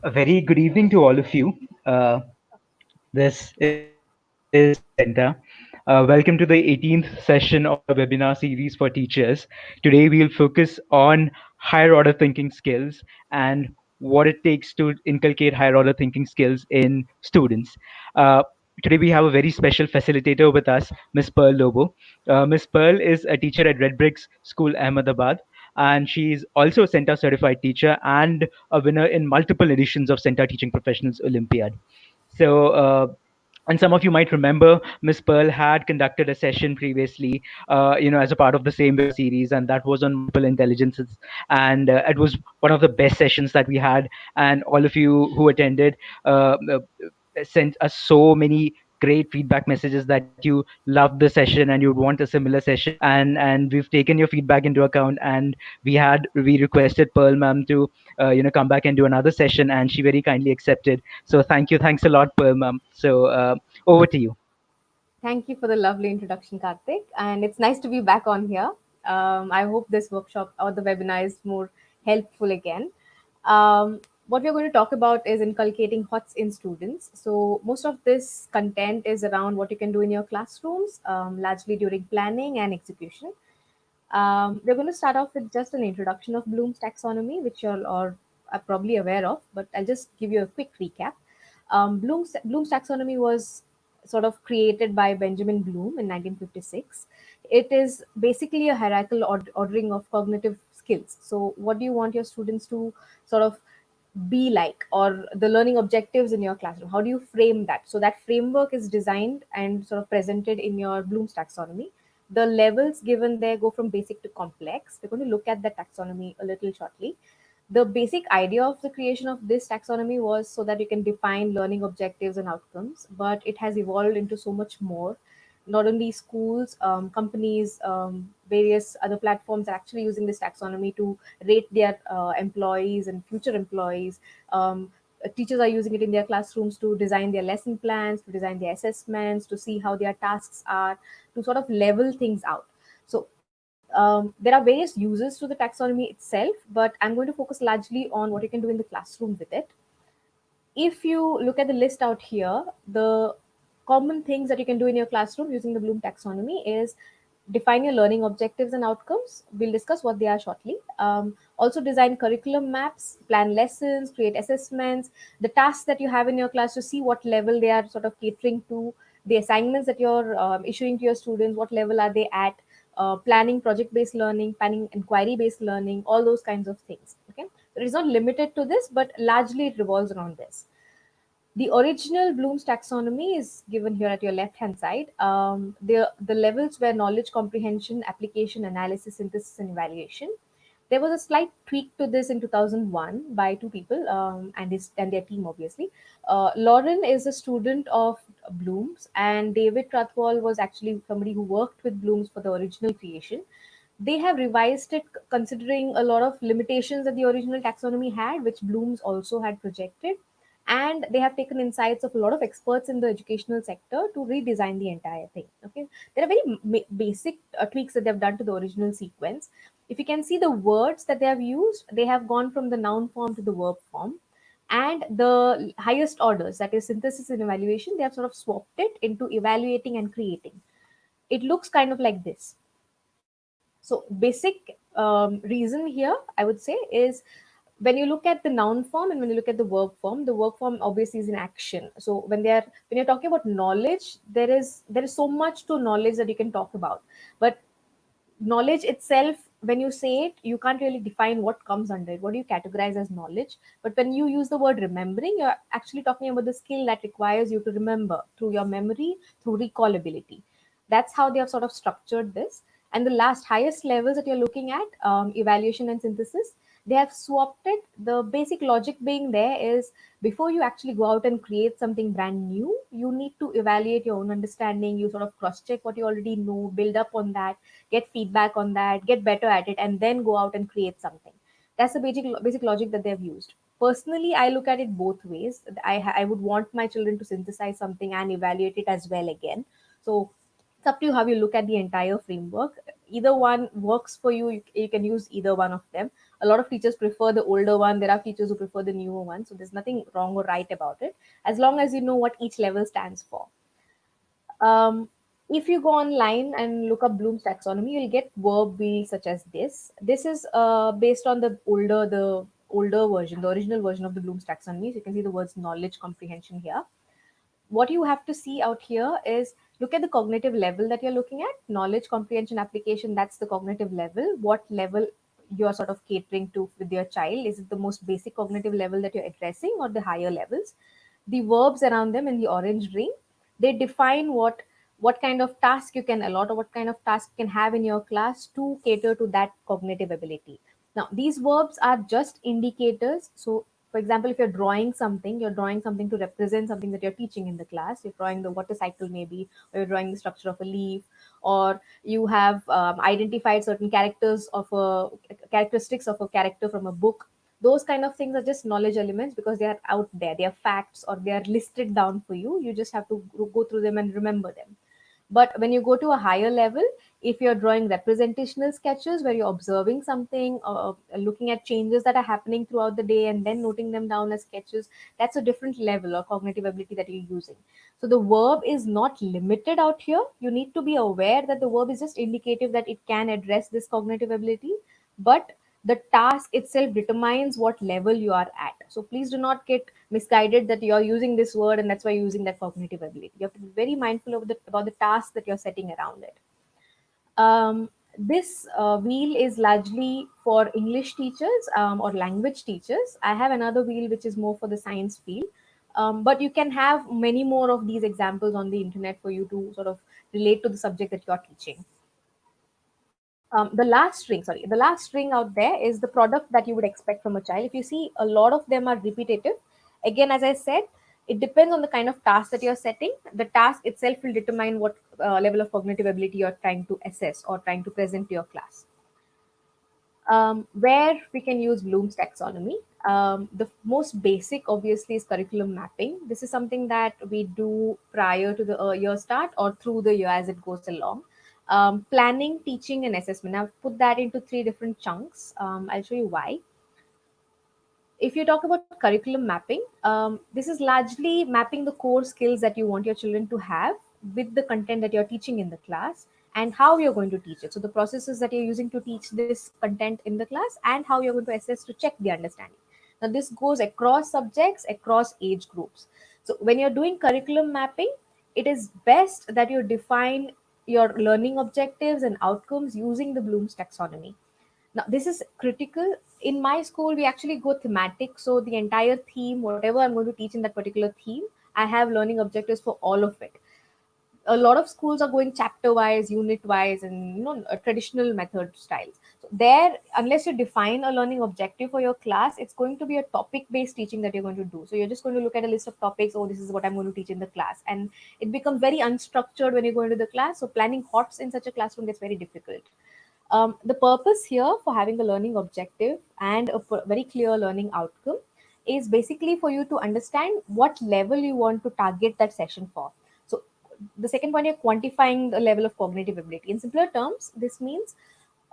A very good evening to all of you. This is CENTA. Welcome to the 18th session of our webinar series for teachers. Today, we'll focus on higher order thinking skills and what it takes to inculcate higher order thinking skills in students. Uh, Today, we have a very special facilitator with us, Miss Pearl Lobo. Miss Pearl is a teacher at Redbricks School, Ahmedabad, and she's also a CENTA certified teacher and a winner in multiple editions of CENTA Teaching Professionals Olympiad. So, and some of you might remember Miss Pearl had conducted a session previously, as a part of the same webinar series, and that was on multiple intelligences. And it was one of the best sessions that we had. And all of you who attended sent us so many great feedback messages that you loved the session and you'd want a similar session. And we've taken your feedback into account, and we requested Pearl ma'am to come back and do another session, and she very kindly accepted. So thanks a lot, Pearl ma'am. So over to you. Thank you for the lovely introduction, Karthik. And it's nice to be back on here. I hope this workshop or the webinar is more helpful again. What we're going to talk about is inculcating HOTS in students. So most of this content is around what you can do in your classrooms, largely during planning and execution. We're going to start off with just an introduction of Bloom's taxonomy, which you all are probably aware of, but I'll just give you a quick recap. Bloom's taxonomy was sort of created by Benjamin Bloom in 1956. It is basically a hierarchical ordering of cognitive skills. So, what do you want your students to sort of be like, or the learning objectives in your classroom? How do you frame that? So, that framework is designed and sort of presented in your Bloom's taxonomy. The levels given there go from basic to complex. We're going to look at the taxonomy a little shortly. The basic idea of the creation of this taxonomy was so that you can define learning objectives and outcomes, but it has evolved into so much more. Not only schools, companies, various other platforms are actually using this taxonomy to rate their employees and future employees. Teachers are using it in their classrooms to design their lesson plans, to design their assessments, to see how their tasks are, to sort of level things out. So there are various uses to the taxonomy itself, but I'm going to focus largely on what you can do in the classroom with it. If you look at the list out here, the common things that you can do in your classroom using the Bloom taxonomy is define your learning objectives and outcomes. We'll discuss what they are shortly. Also, design curriculum maps, plan lessons, create assessments, the tasks that you have in your class to see what level they are sort of catering to, the assignments that you're issuing to your students, what level are they at, planning project based learning, planning inquiry based learning, all those kinds of things. Okay, so it's not limited to this, but largely it revolves around this. The original Bloom's taxonomy is given here at your left hand side. The levels were knowledge comprehension, application, analysis, synthesis, and evaluation. There was a slight tweak to this in 2001 by two people, and their team, obviously. Lauren is a student of Bloom's, and David Roth Paul was actually somebody who worked with Bloom's for the original creation. They have revised it considering a lot of limitations that the original taxonomy had, which Bloom's also had projected, and they have taken insights of a lot of experts in the educational sector to redesign the entire thing. Okay, there are very basic tweaks that they've done to the original sequence. If you can see the words that they have used, they have gone from the noun form to the verb form, and the highest orders, that is synthesis and evaluation, they have sort of swapped it into evaluating and creating. It looks kind of like this. So basic reason here, I would say, is when you look at the noun form and when you look at the verb form obviously is in action. So when you're talking about knowledge, there is so much to knowledge that you can talk about. But knowledge itself, when you say it, you can't really define what comes under it. What do you categorize as knowledge? But when you use the word remembering, you're actually talking about the skill that requires you to remember through your memory, through recallability. That's how they have sort of structured this. And the last highest levels that you're looking at, evaluation and synthesis, they have swapped it. The basic logic being there is, before you actually go out and create something brand new, you need to evaluate your own understanding. You sort of cross check what you already know, build up on that, get feedback on that, get better at it, and then go out and create something. That's the basic logic that they've used. Personally, I look at it both ways. I would want my children to synthesize something and evaluate it as well again. So it's up to you how you look at the entire framework. Either one works for you. You can use either one of them. A lot of teachers prefer the older one. There are teachers who prefer the newer one. So there's nothing wrong or right about it, as long as you know what each level stands for. Um, if you go online and look up Bloom's taxonomy, you'll get verb wheels such as this. This is based on the older version, the original version of the Bloom's taxonomy. So you can see the words knowledge, comprehension here. What you have to see out here is look at the cognitive level that you're looking at. Knowledge, comprehension, application, that's the cognitive level. What level you're sort of catering to with your child? Is it the most basic cognitive level that you're addressing, or the higher levels? The verbs around them in the orange ring, they define what kind of task you can allot, or what kind of task you can have in your class to cater to that cognitive ability. Now these verbs are just indicators. So for example, if you're drawing something to represent something that you're teaching in the class. You're drawing the water cycle maybe, or you're drawing the structure of a leaf, or you have identified certain characteristics of a character from a book. Those kind of things are just knowledge elements, because they are out there, they are facts, or they are listed down for you. You just have to go through them and remember them. But when you go to a higher level, if you're drawing representational sketches where you're observing something, or looking at changes that are happening throughout the day and then noting them down as sketches, that's a different level of cognitive ability that you're using. So the verb is not limited out here. You need to be aware that the verb is just indicative that it can address this cognitive ability, but the task itself determines what level you are at. So please do not get misguided that you're using this word and that's why you're using that cognitive ability. You have to be very mindful of about the task that you're setting around it. This wheel is largely for English teachers or language teachers. I have another wheel which is more for the science field. But you can have many more of these examples on the internet for you to sort of relate to the subject that you're teaching. The last string out there is the product that you would expect from a child. If you see, a lot of them are repetitive. Again, as I said, it depends on the kind of task that you're setting. The task itself will determine what level of cognitive ability you're trying to assess or trying to present to your class. Where we can use Bloom's taxonomy. The most basic, obviously, is curriculum mapping. This is something that we do prior to the year start or through the year as it goes along. Planning, teaching, and assessment. I've put that into three different chunks. I'll show you why. If you talk about curriculum mapping, this is largely mapping the core skills that you want your children to have with the content that you're teaching in the class, and how you're going to teach it. So the processes that you're using to teach this content in the class, and how you're going to assess to check the understanding. Now this goes across subjects, across age groups. So when you're doing curriculum mapping, it is best that you define your learning objectives and outcomes using the Bloom's taxonomy. Now, this is critical. In my school, we actually go thematic. So, the entire theme, whatever I'm going to teach in that particular theme, I have learning objectives for all of it. A lot of schools are going chapter wise, unit wise, and traditional method styles. So, there, unless you define a learning objective for your class, it's going to be a topic based teaching that you're going to do. So, you're just going to look at a list of topics. Oh, this is what I'm going to teach in the class. And it becomes very unstructured when you go into the class. So, planning HOTS in such a classroom gets very difficult. The purpose here for having a learning objective and a very clear learning outcome is basically for you to understand what level you want to target that session for. So, the second point, you're quantifying the level of cognitive ability. In simpler terms, this means,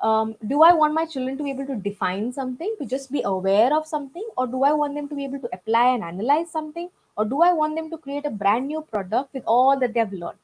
do I want my children to be able to define something, to just be aware of something, or do I want them to be able to apply and analyze something, or do I want them to create a brand new product with all that they have learned?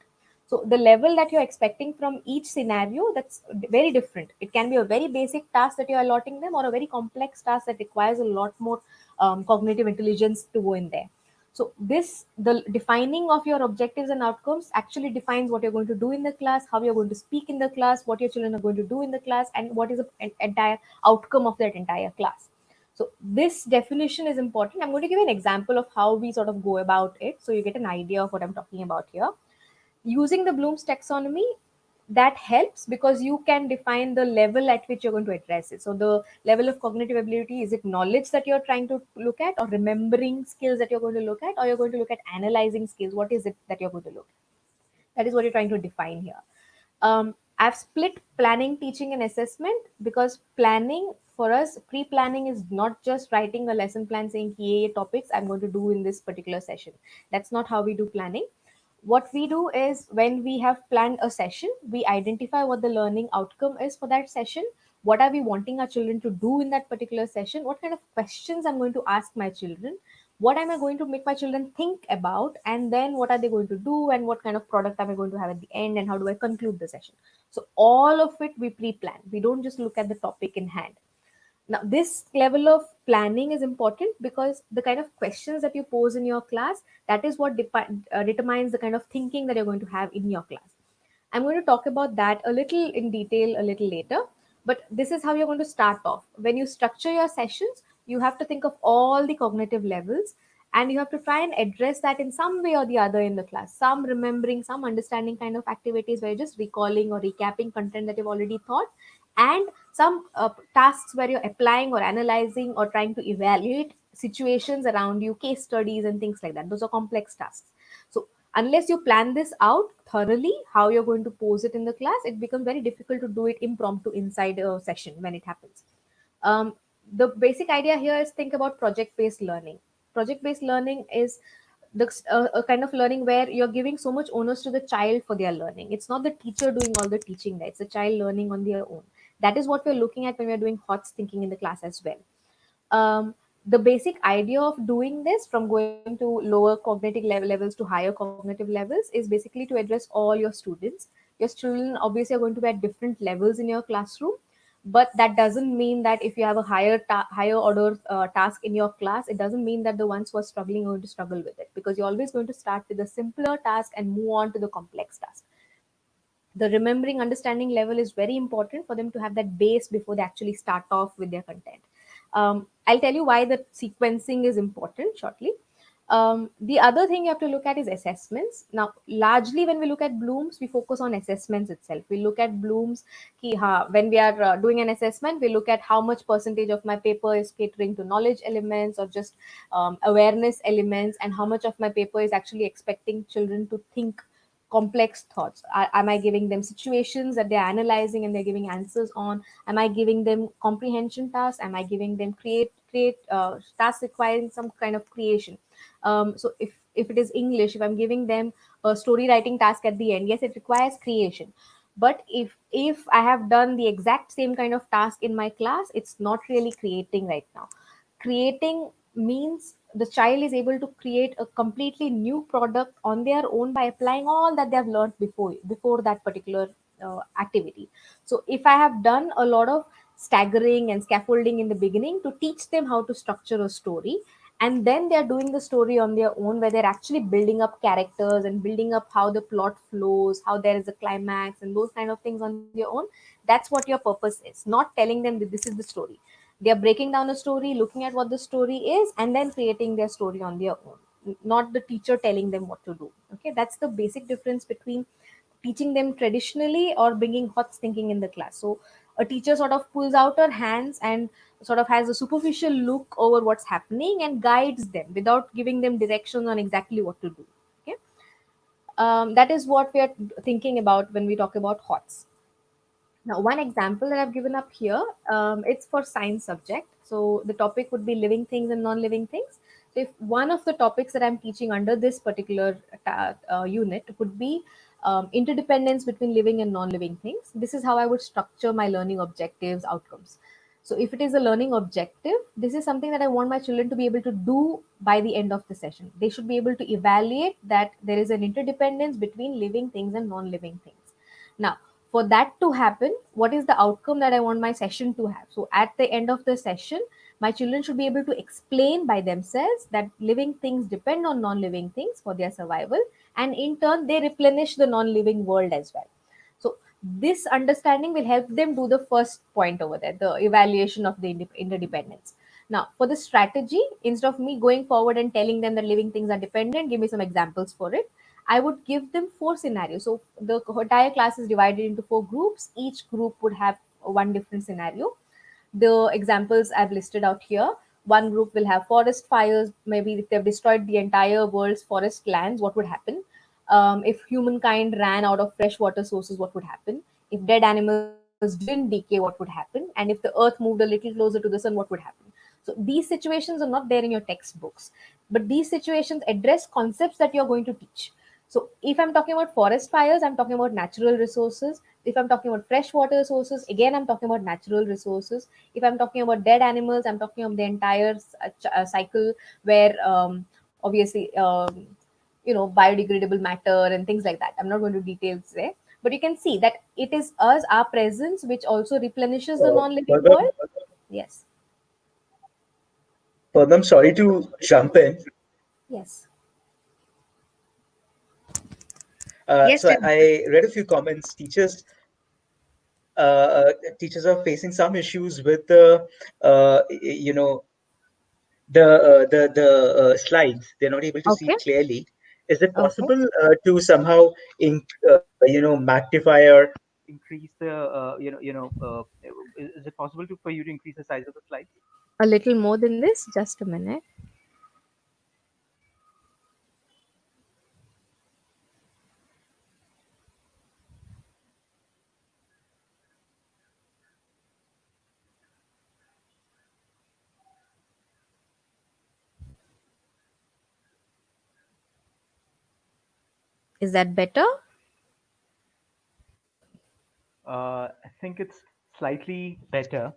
So the level that you're expecting from each scenario, that's very different. It can be a very basic task that you're allotting them, or a very complex task that requires a lot more cognitive intelligence to go in there. So this, the defining of your objectives and outcomes actually defines what you're going to do in the class, how you're going to speak in the class, what your children are going to do in the class, and what is the entire outcome of that entire class. So this definition is important. I'm going to give you an example of how we sort of go about it, so you get an idea of what I'm talking about here. Using the Bloom's taxonomy, that helps because you can define the level at which you're going to address it. So the level of cognitive ability, is it knowledge that you're trying to look at, or remembering skills that you're going to look at, or you're going to look at analyzing skills? What is it that you're going to look at? That is what you're trying to define here. I've split planning, teaching, and assessment, because planning for us, pre-planning is not just writing a lesson plan saying key topics I'm going to do in this particular session. That's not how we do planning. What we do is, when we have planned a session, we identify what the learning outcome is for that session. What are we wanting our children to do in that particular session, what kind of questions I'm going to ask my children, what am I going to make my children think about, and then what are they going to do, and what kind of product am I going to have at the end, and how do I conclude the session. So all of it we pre-plan. We don't just look at the topic in hand. Now, this level of planning is important because the kind of questions that you pose in your class, that is what determines the kind of thinking that you're going to have in your class. I'm going to talk about that a little in detail a little later, but this is how you're going to start off. When you structure your sessions, you have to think of all the cognitive levels, and you have to try and address that in some way or the other in the class. Some remembering, some understanding kind of activities where you're just recalling or recapping content that you've already thought, and some tasks where you're applying or analyzing or trying to evaluate situations around you, case studies, and things like that. Those are complex tasks. So unless you plan this out thoroughly, how you're going to pose it in the class, it becomes very difficult to do it impromptu inside a session when it happens. um, the basic idea here is think about project based learning. Project based learning is a kind of learning where you're giving so much onus to the child for their learning. It's not the teacher doing all the teaching there, it's the child learning on their own. That is what we're looking at when we're doing HOTS thinking in the class as well. The basic idea of doing this, from going to lower cognitive levels to higher cognitive levels, is basically to address all your students. Your children obviously are going to be at different levels in your classroom, but that doesn't mean that if you have a higher order task in your class, it doesn't mean that the ones who are struggling are going to struggle with it, because you're always going to start with the simpler task and move on to the complex task. The remembering understanding level is very important for them to have that base before they actually start off with their content. I'll tell you why the sequencing is important shortly. The other thing you have to look at is assessments. Now, largely when we look at blooms, we focus on assessments itself. We look at blooms when we are doing an assessment, we look at how much percentage of my paper is catering to knowledge elements or just awareness elements, and how much of my paper is actually expecting children to think complex thoughts. Am I giving them situations that they're analyzing and they're giving answers on? Am I giving them comprehension tasks? Am I giving them create tasks requiring some kind of creation? So if it is English, if I'm giving them a story writing task at the end, yes, it requires creation. But if I have done the exact same kind of task in my class, it's not really creating right now. Creating means the child is able to create a completely new product on their own by applying all that they have learned before that particular activity. So if I have done a lot of staggering and scaffolding in the beginning to teach them how to structure a story, and then they're doing the story on their own where they're actually building up characters and building up how the plot flows, how there is a climax and those kind of things on their own, that's what your purpose is. Not telling them that this is the story. They are breaking down a story, looking at what the story is, and then creating their story on their own, not the teacher telling them what to do. Okay, that's the basic difference between teaching them traditionally or bringing HOTS thinking in the class. So a teacher sort of pulls out her hands and sort of has a superficial look over what's happening and guides them without giving them directions on exactly what to do. Okay, that is what we are thinking about when we talk about HOTS. Now, one example that I've given up here, it's for science subject. So the topic would be living things and non-living things. So if one of the topics that I'm teaching under this particular unit would be interdependence between living and non-living things, this is how I would structure my learning objectives, outcomes. So if it is a learning objective, this is something that I want my children to be able to do by the end of the session. They should be able to evaluate that there is an interdependence between living things and non-living things. Now, for that to happen, what is the outcome that I want my session to have? So at the end of the session, my children should be able to explain by themselves that living things depend on non-living things for their survival, and in turn they replenish the non-living world as well. So this understanding will help them do the first point over there, the evaluation of the interdependence. Now, for the strategy, instead of me going forward and telling them that living things are dependent, give me some examples for it. I would give them four scenarios. So the entire class is divided into four groups. Each group would have one different scenario. The examples I've listed out here. One group will have forest fires. Maybe if they've destroyed the entire world's forest lands, what would happen? If humankind ran out of fresh water sources, what would happen? If dead animals didn't decay, what would happen? And if the earth moved a little closer to the sun, what would happen? So these situations are not there in your textbooks, but these situations address concepts that you're going to teach. So if I'm talking about forest fires, I'm talking about natural resources. If I'm talking about freshwater resources, again I'm talking about natural resources. If I'm talking about dead animals, I'm talking of the entire cycle where obviously biodegradable matter and things like that. I'm not going to details there, but you can see that it is us, our presence, which also replenishes the non-living Further, world. Yes. I'm sorry to jump in. Yes. So Yes, I read a few comments. Teachers are facing some issues with you know, the slides. They're not able to see okay. it clearly. Is it Okay. possible to somehow magnify or increase the is it possible to for you to increase the size of the slides? A little more than this, just a minute. Is that better? I think it's slightly better.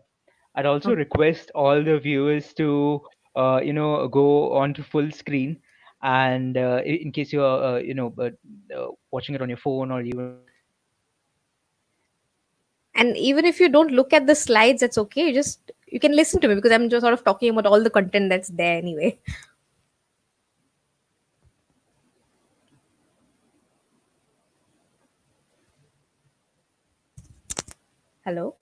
I'd also Okay. request all the viewers to, go on to full screen, and in case you're, watching it on your phone or even on your laptop, And even if you don't look at the slides, that's okay. You can listen to me because I'm just sort of talking about all the content that's there anyway. Hello.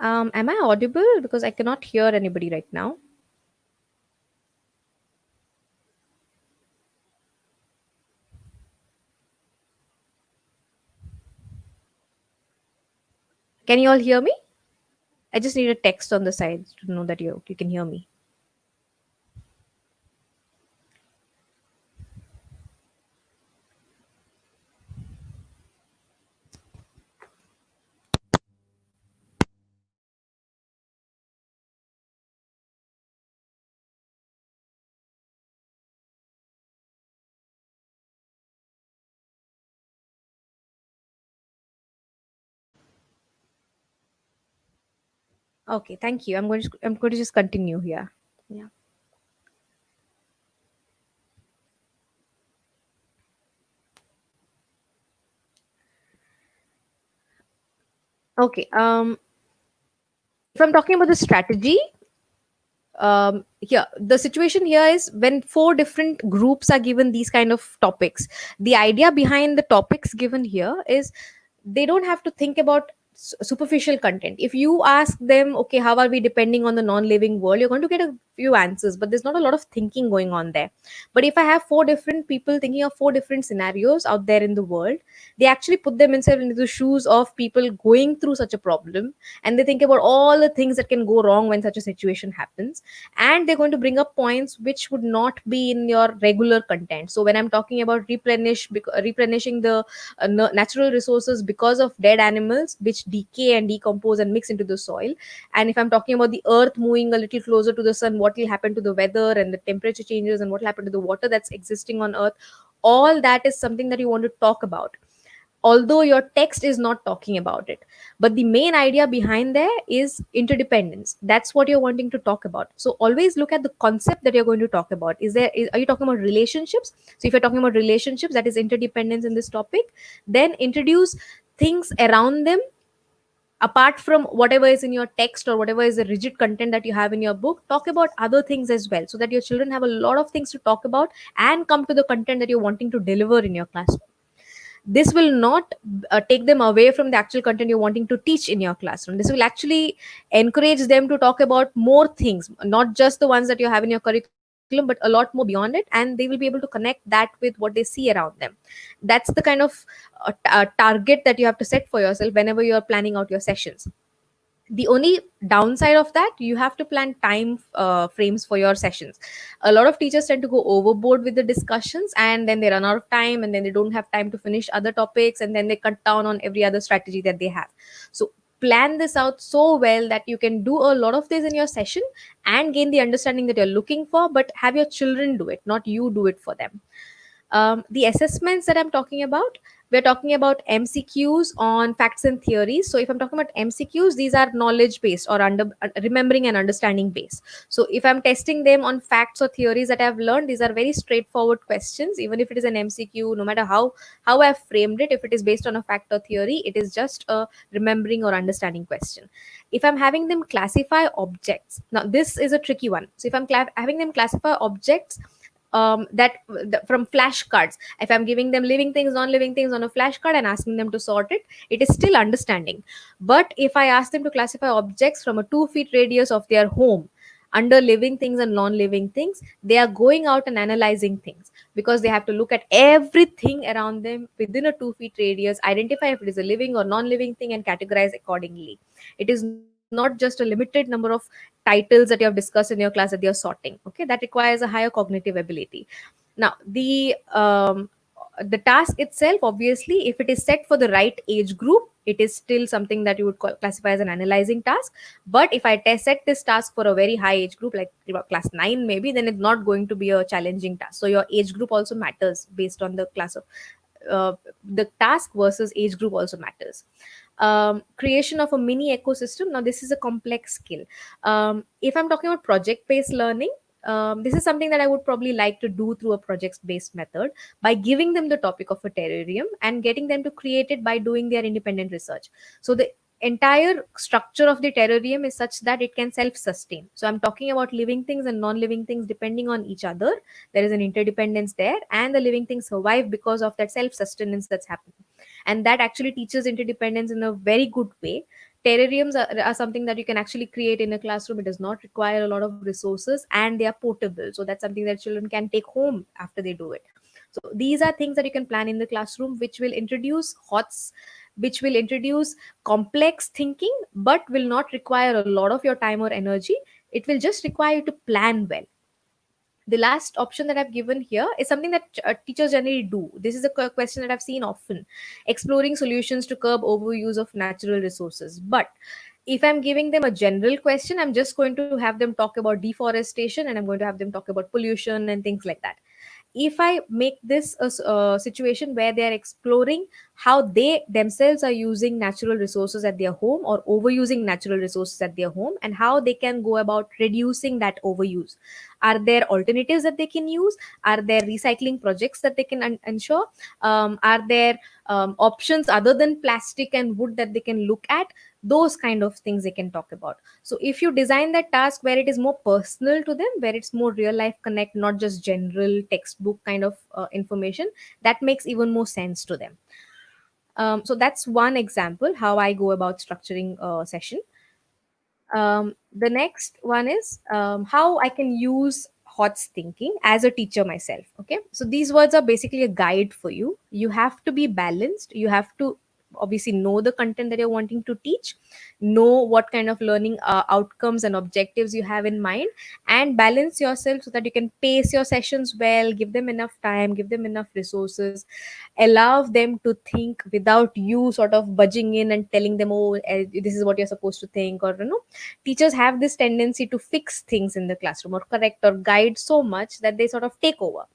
Am I audible? Because I cannot hear anybody right now. Can you all hear me? I just need a text on the side to know that you can hear me. Okay, thank you. I'm going to just continue here. Yeah. Okay. If I'm talking about the strategy, here the situation here is when four different groups are given these kind of topics. The idea behind the topics given here is they don't have to think about superficial content. If you ask them, okay, how are we depending on the non-living world, you're going to get a few answers, but there's not a lot of thinking going on there. But if I have four different people thinking of four different scenarios out there in the world, they actually put themselves into the shoes of people going through such a problem, and they think about all the things that can go wrong when such a situation happens, and they're going to bring up points which would not be in your regular content. So when I'm talking about replenishing the natural resources because of dead animals which decay and decompose and mix into the soil, and if I'm talking about the earth moving a little closer to the sun, what will happen to the weather and the temperature changes, and what will happen to the water that's existing on earth, all that is something that you want to talk about, although your text is not talking about it. But the main idea behind there is interdependence. That's what you're wanting to talk about. So always look at the concept that you're going to talk about. Are you talking about relationships? So if you're talking about relationships, that is interdependence in this topic. Then introduce things around them apart from whatever is in your text or whatever is the rigid content that you have in your book. Talk about other things as well, so that your children have a lot of things to talk about and come to the content that you're wanting to deliver in your classroom. This will not take them away from the actual content you're wanting to teach in your classroom. This will actually encourage them to talk about more things, not just the ones that you have in your curriculum, but a lot more beyond it, and they will be able to connect that with what they see around them. That's the kind of target that you have to set for yourself whenever you're planning out your sessions. The only downside of that, you have to plan time frames for your sessions. A lot of teachers tend to go overboard with the discussions, and then they run out of time, and then they don't have time to finish other topics, and then they cut down on every other strategy that they have. So plan this out so well that you can do a lot of this in your session and gain the understanding that you're looking for, but have your children do it, not you do it for them. The assessments that I'm talking about, we're talking about MCQs on facts and theories. So if I'm talking about MCQs, these are knowledge based or remembering and understanding based. So if I'm testing them on facts or theories that I've learned, these are very straightforward questions. Even if it is an MCQ, no matter how I've framed it, if it is based on a fact or theory, it is just a remembering or understanding question. If I'm having them classify objects, now this is a tricky one. So if I'm having them classify objects, from flashcards, if I'm giving them living things, non-living things on a flashcard and asking them to sort it, it is still understanding. But if I ask them to classify objects from a 2 feet radius of their home under living things and non-living things, they are going out and analyzing things, because they have to look at everything around them within a 2 feet radius, identify if it is a living or non-living thing, and categorize accordingly. It is not just a limited number of titles that you have discussed in your class that they are sorting. Okay, that requires a higher cognitive ability. Now the task itself, obviously, if it is set for the right age group, it is still something that you would classify as an analyzing task. But if I set this task for a very high age group, like class 9 maybe, then it's not going to be a challenging task. So your age group also matters based on the class of uh, the task versus age group also matters. Creation of a mini ecosystem, now this is a complex skill. If I'm talking about project based learning, this is something that I would probably like to do through a project based method, by giving them the topic of a terrarium and getting them to create it by doing their independent research. So the entire structure of the terrarium is such that it can self sustain. So I'm talking about living things and non living things depending on each other. There is an interdependence there, and the living things survive because of that self sustenance that's happening. And that actually teaches interdependence in a very good way. Terrariums are something that you can actually create in a classroom. It does not require a lot of resources, and they are portable, so that's something that children can take home after they do it. So these are things that you can plan in the classroom, which will introduce HOTS, which will introduce complex thinking, but will not require a lot of your time or energy. It will just require you to plan well. The last option that I've given here is something that teachers generally do. This is a question that I've seen often: exploring solutions to curb overuse of natural resources. But if I'm giving them a general question, I'm just going to have them talk about deforestation, and I'm going to have them talk about pollution and things like that. If I make this a situation where they are exploring how they themselves are using natural resources at their home, or overusing natural resources at their home, and how they can go about reducing that overuse, are there alternatives that they can use, are there recycling projects that they can ensure, are there options other than plastic and wood that they can look at, those kind of things they can talk about. So if you design that task where it is more personal to them, where it's more real life connect, not just general textbook kind of information, that makes even more sense to them. So that's one example how I go about structuring a session. The next one is how I can use HOTS thinking as a teacher myself. Okay, so these words are basically a guide for you. You have to be balanced. You have to obviously know the content that you're wanting to teach, know what kind of learning outcomes and objectives you have in mind, and balance yourself so that you can pace your sessions well, give them enough time, give them enough resources, allow them to think without you sort of budging in and telling them, oh, this is what you're supposed to think. Or teachers have this tendency to fix things in the classroom, or correct or guide so much that they sort of take over,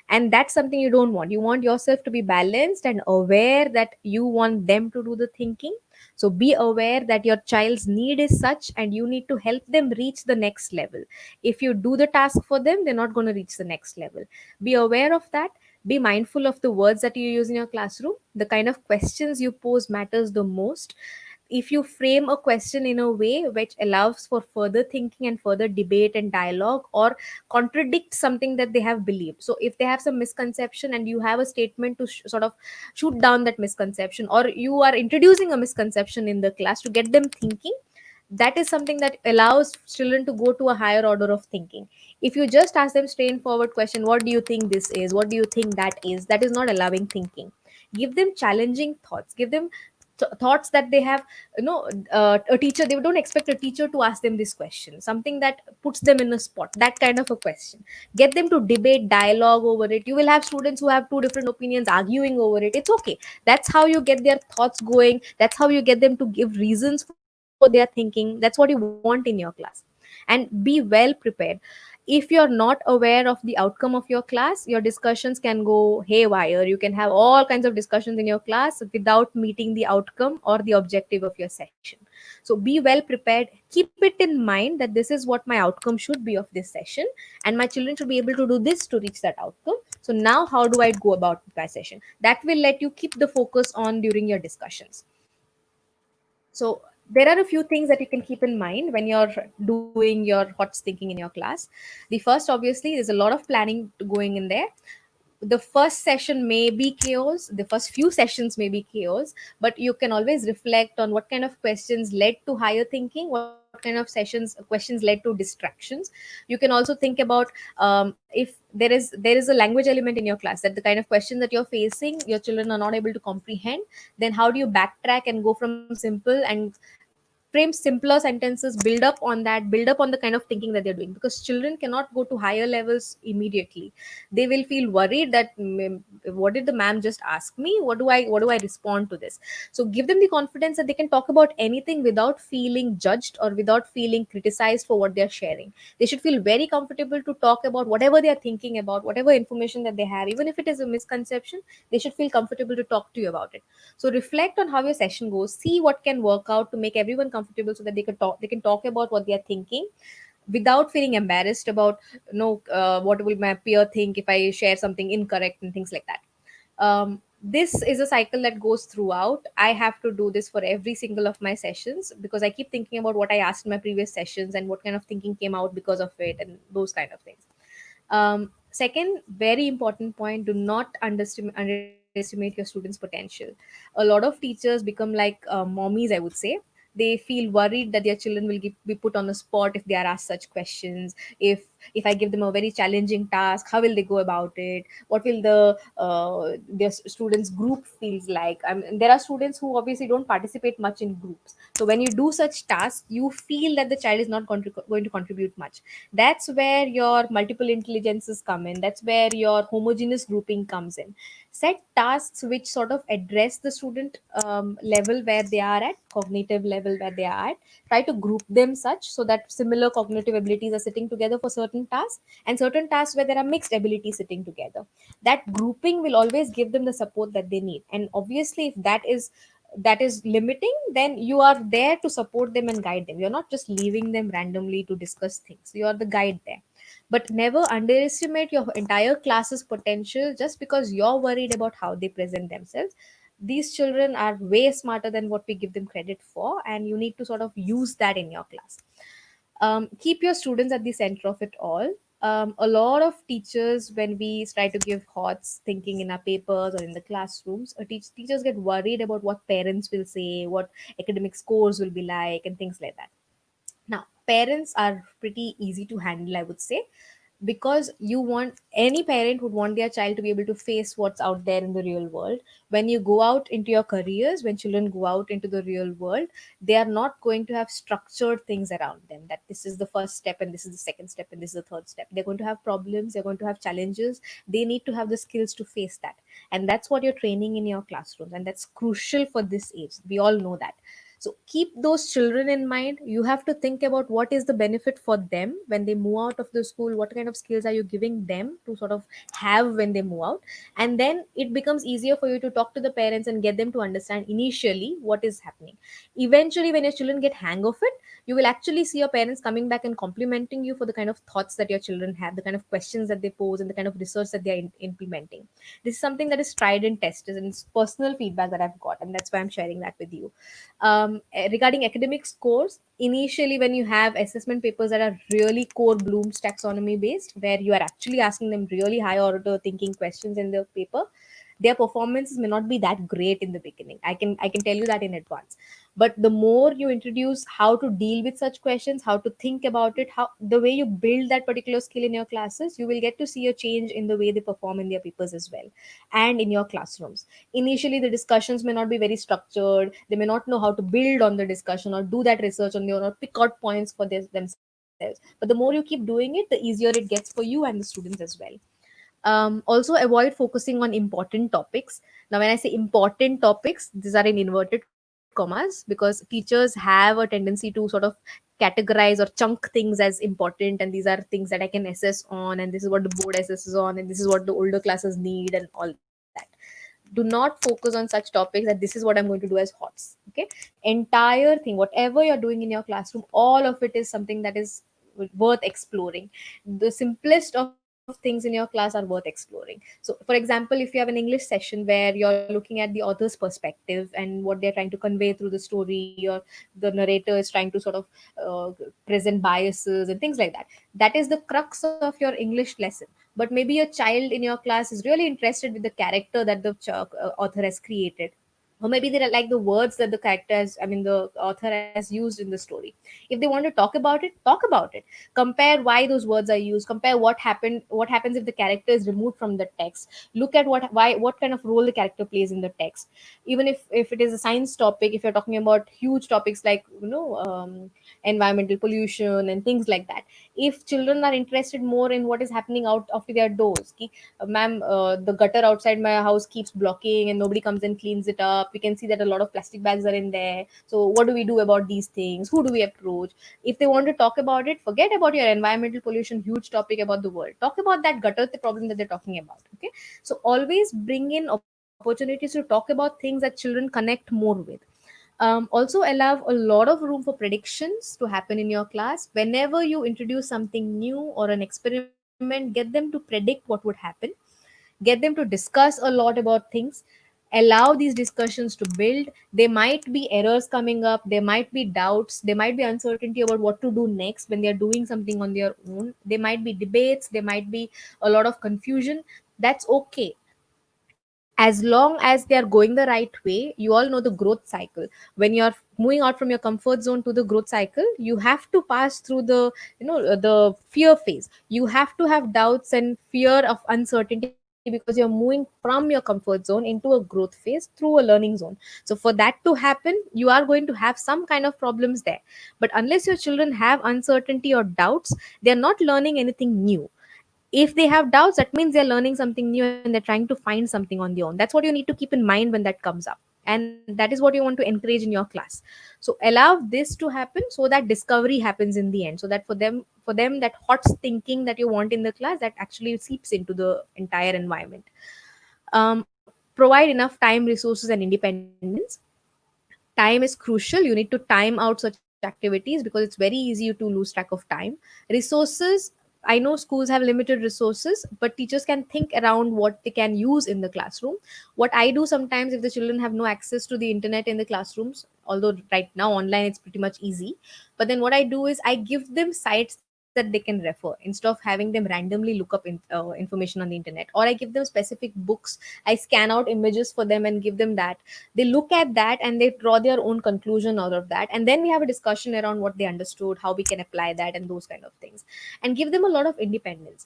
and that's something you don't want. You want yourself to be balanced and aware that you want them to do the thinking. So be aware that your child's need is such, and you need to help them reach the next level. If you do the task for them, they're not going to reach the next level. Be aware of that. Be mindful of the words that you use in your classroom. The kind of questions you pose matters the most. If you frame a question in a way which allows for further thinking and further debate and dialogue, or contradict something that they have believed, so if they have some misconception and you have a statement to sort of shoot down that misconception, or you are introducing a misconception in the class to get them thinking, that is something that allows children to go to a higher order of thinking. If you just ask them straightforward question, what do you think this is, what do you think that is, that is not allowing thinking. Give them challenging thoughts, give them thoughts that they have. A teacher, they don't expect a teacher to ask them this question, something that puts them in a spot, that kind of a question. Get them to debate, dialogue over it. You will have students who have two different opinions arguing over it. It's okay. That's how you get their thoughts going. That's how you get them to give reasons for their thinking. That's what you want in your class. And be well prepared. If you're not aware of the outcome of your class, your discussions can go haywire. You can have all kinds of discussions in your class without meeting the outcome or the objective of your session. So be well prepared. Keep it in mind that this is what my outcome should be of this session, and my children should be able to do this to reach that outcome. So now how do I go about my session? That will let you keep the focus on during your discussions. So there are a few things that you can keep in mind when you're doing your HOTS thinking in your class. The first, obviously, there's a lot of planning going in there. The first session may be chaos, the first few sessions may be chaos, but you can always reflect on what kind of questions led to higher thinking, what kind of questions led to distractions. You can also think about, if there is a language element in your class, that the kind of questions that you're facing your children are not able to comprehend, then how do you backtrack and go from simple and frame simpler sentences, build up on that, build up on the kind of thinking that they're doing, because children cannot go to higher levels immediately. They will feel worried that, what did the ma'am just ask me, what do I respond to this? So give them the confidence that they can talk about anything without feeling judged or without feeling criticized for what they're sharing. They should feel very comfortable to talk about whatever they are thinking about, whatever information that they have, even if it is a misconception. They should feel comfortable to talk to you about it. So reflect on how your session goes, see what can work out to make everyone comfortable, so that they can talk about what they are thinking without feeling embarrassed about, what will my peer think if I share something incorrect and things like that. This is a cycle that goes throughout. I have to do this for every single of my sessions, because I keep thinking about what I asked in my previous sessions and what kind of thinking came out because of it, and those kind of things. Second, very important point: do not underestimate your students' potential. A lot of teachers become like mommies, I would say. They feel worried that their children will be put on the spot if they are asked such questions. If I give them a very challenging task, how will they go about it? What will their students group feels like? I mean, there are students who obviously don't participate much in groups. So when you do such tasks, you feel that the child is not going to contribute much. That's where your multiple intelligences come in. That's where your homogeneous grouping comes in. Set tasks which sort of address the student level where they are at, cognitive level where they are at. Try to group them such so that similar cognitive abilities are sitting together for certain tasks, and certain tasks where there are mixed abilities sitting together. That grouping will always give them the support that they need. And obviously, if that is limiting, then you are there to support them and guide them. You're not just leaving them randomly to discuss things. You are the guide there. But never underestimate your entire class's potential just because you're worried about how they present themselves. These children are way smarter than what we give them credit for, and you need to sort of use that in your class. Keep your students at the center of it all. A lot of teachers, when we try to give HOTS thinking in our papers or in the classrooms, teachers get worried about what parents will say, what academic scores will be like, and things like that. Now, parents are pretty easy to handle, I would say, because you want any parent would want their child to be able to face what's out there in the real world. When you go out into your careers, when children go out into the real world, they are not going to have structured things around them, that this is the first step and this is the second step and this is the third step. They're going to have problems, they're going to have challenges. They need to have the skills to face that. And that's what you're training in your classrooms, and that's crucial for this age. We all know that. So keep those children in mind. You have to think about what is the benefit for them when they move out of the school. What kind of skills are you giving them to sort of have when they move out? And then it becomes easier for you to talk to the parents and get them to understand initially what is happening. Eventually, when your children get hang of it, you will actually see your parents coming back and complimenting you for the kind of thoughts that your children have, the kind of questions that they pose, and the kind of research that they are implementing. This is something that is tried and tested, and it's personal feedback that I've got, and that's why I'm sharing that with you. Regarding academic scores, Initially, when you have assessment papers that are really core Bloom's taxonomy based, where you are actually asking them really high order thinking questions in the paper, their performances may not be that great in the beginning. I can tell you that in advance. But the more you introduce how to deal with such questions, how to think about it, how the way you build that particular skill in your classes, you will get to see a change in the way they perform in their papers as well, and in your classrooms. Initially, the discussions may not be very structured. They may not know how to build on the discussion or do that research on their own or pick out points for themselves. But the more you keep doing it, the easier it gets for you and the students as well. Also, avoid focusing on important topics. Now, when I say important topics, these are in inverted commas, because teachers have a tendency to sort of categorize or chunk things as important, and these are things that I can assess on, and this is what the board assesses on, and this is what the older classes need, and all that. Do not focus on such topics that this is what I'm going to do as HOTS. Okay, entire thing, whatever you're doing in your classroom, all of it is something that is worth exploring. The simplest of things in your class are worth exploring. So for example, if you have an English session where you're looking at the author's perspective and what they're trying to convey through the story, or the narrator is trying to sort of present biases and things like that, that is the crux of your English lesson. But maybe a child in your class is really interested with the character that the author has created, or maybe they like the words that the characters, the author has used in the story. If they want to talk about it, talk about it. Compare why those words are used, compare what happens if the character is removed from the text. Look at what kind of role the character plays in the text. Even if it is a science topic, if you're talking about huge topics like environmental pollution and things like that, if children are interested more in what is happening out of their doors, ma'am, the gutter outside my house keeps blocking and nobody comes and cleans it up. We can see that a lot of plastic bags are in there. So what do we do about these things? Who do we approach? If they want to talk about it, forget about your environmental pollution huge topic about the world. Talk about that gutter problem that they're talking about. Okay, so always bring in opportunities to talk about things that children connect more with. Also allow a lot of room for predictions to happen in your class. Whenever you introduce something new or an experiment, get them to predict what would happen. Get them to discuss a lot about things. Allow these discussions to build. There might be errors coming up, there might be doubts, there might be uncertainty about what to do next when they're doing something on their own. There might be debates, there might be a lot of confusion. That's okay, as long as they are going the right way. You all know the growth cycle. When you're moving out from your comfort zone to the growth cycle, you have to pass through the fear phase. You have to have doubts and fear of uncertainty, because you're moving from your comfort zone into a growth phase through a learning zone. So for that to happen, you are going to have some kind of problems there. But unless your children have uncertainty or doubts, they're not learning anything new. If they have doubts, that means they're learning something new and they're trying to find something on their own. That's what you need to keep in mind when that comes up, and that is what you want to encourage in your class. So allow this to happen so that discovery happens in the end, so that for them that hot thinking that you want in the class, that actually seeps into the entire environment. Provide enough time, resources, and independence. Time is crucial. You need to time out such activities because it's very easy to lose track of time. Resources, I know schools have limited resources, but teachers can think around what they can use in the classroom. What I do sometimes, if the children have no access to the internet in the classrooms, although right now online it's pretty much easy, but then what I do is I give them sites that they can refer instead of having them randomly look up information on the internet. Or I give them specific books, I scan out images for them and give them that. They look at that and they draw their own conclusion out of that, and then we have a discussion around what they understood, how we can apply that, and those kind of things, and give them a lot of independence.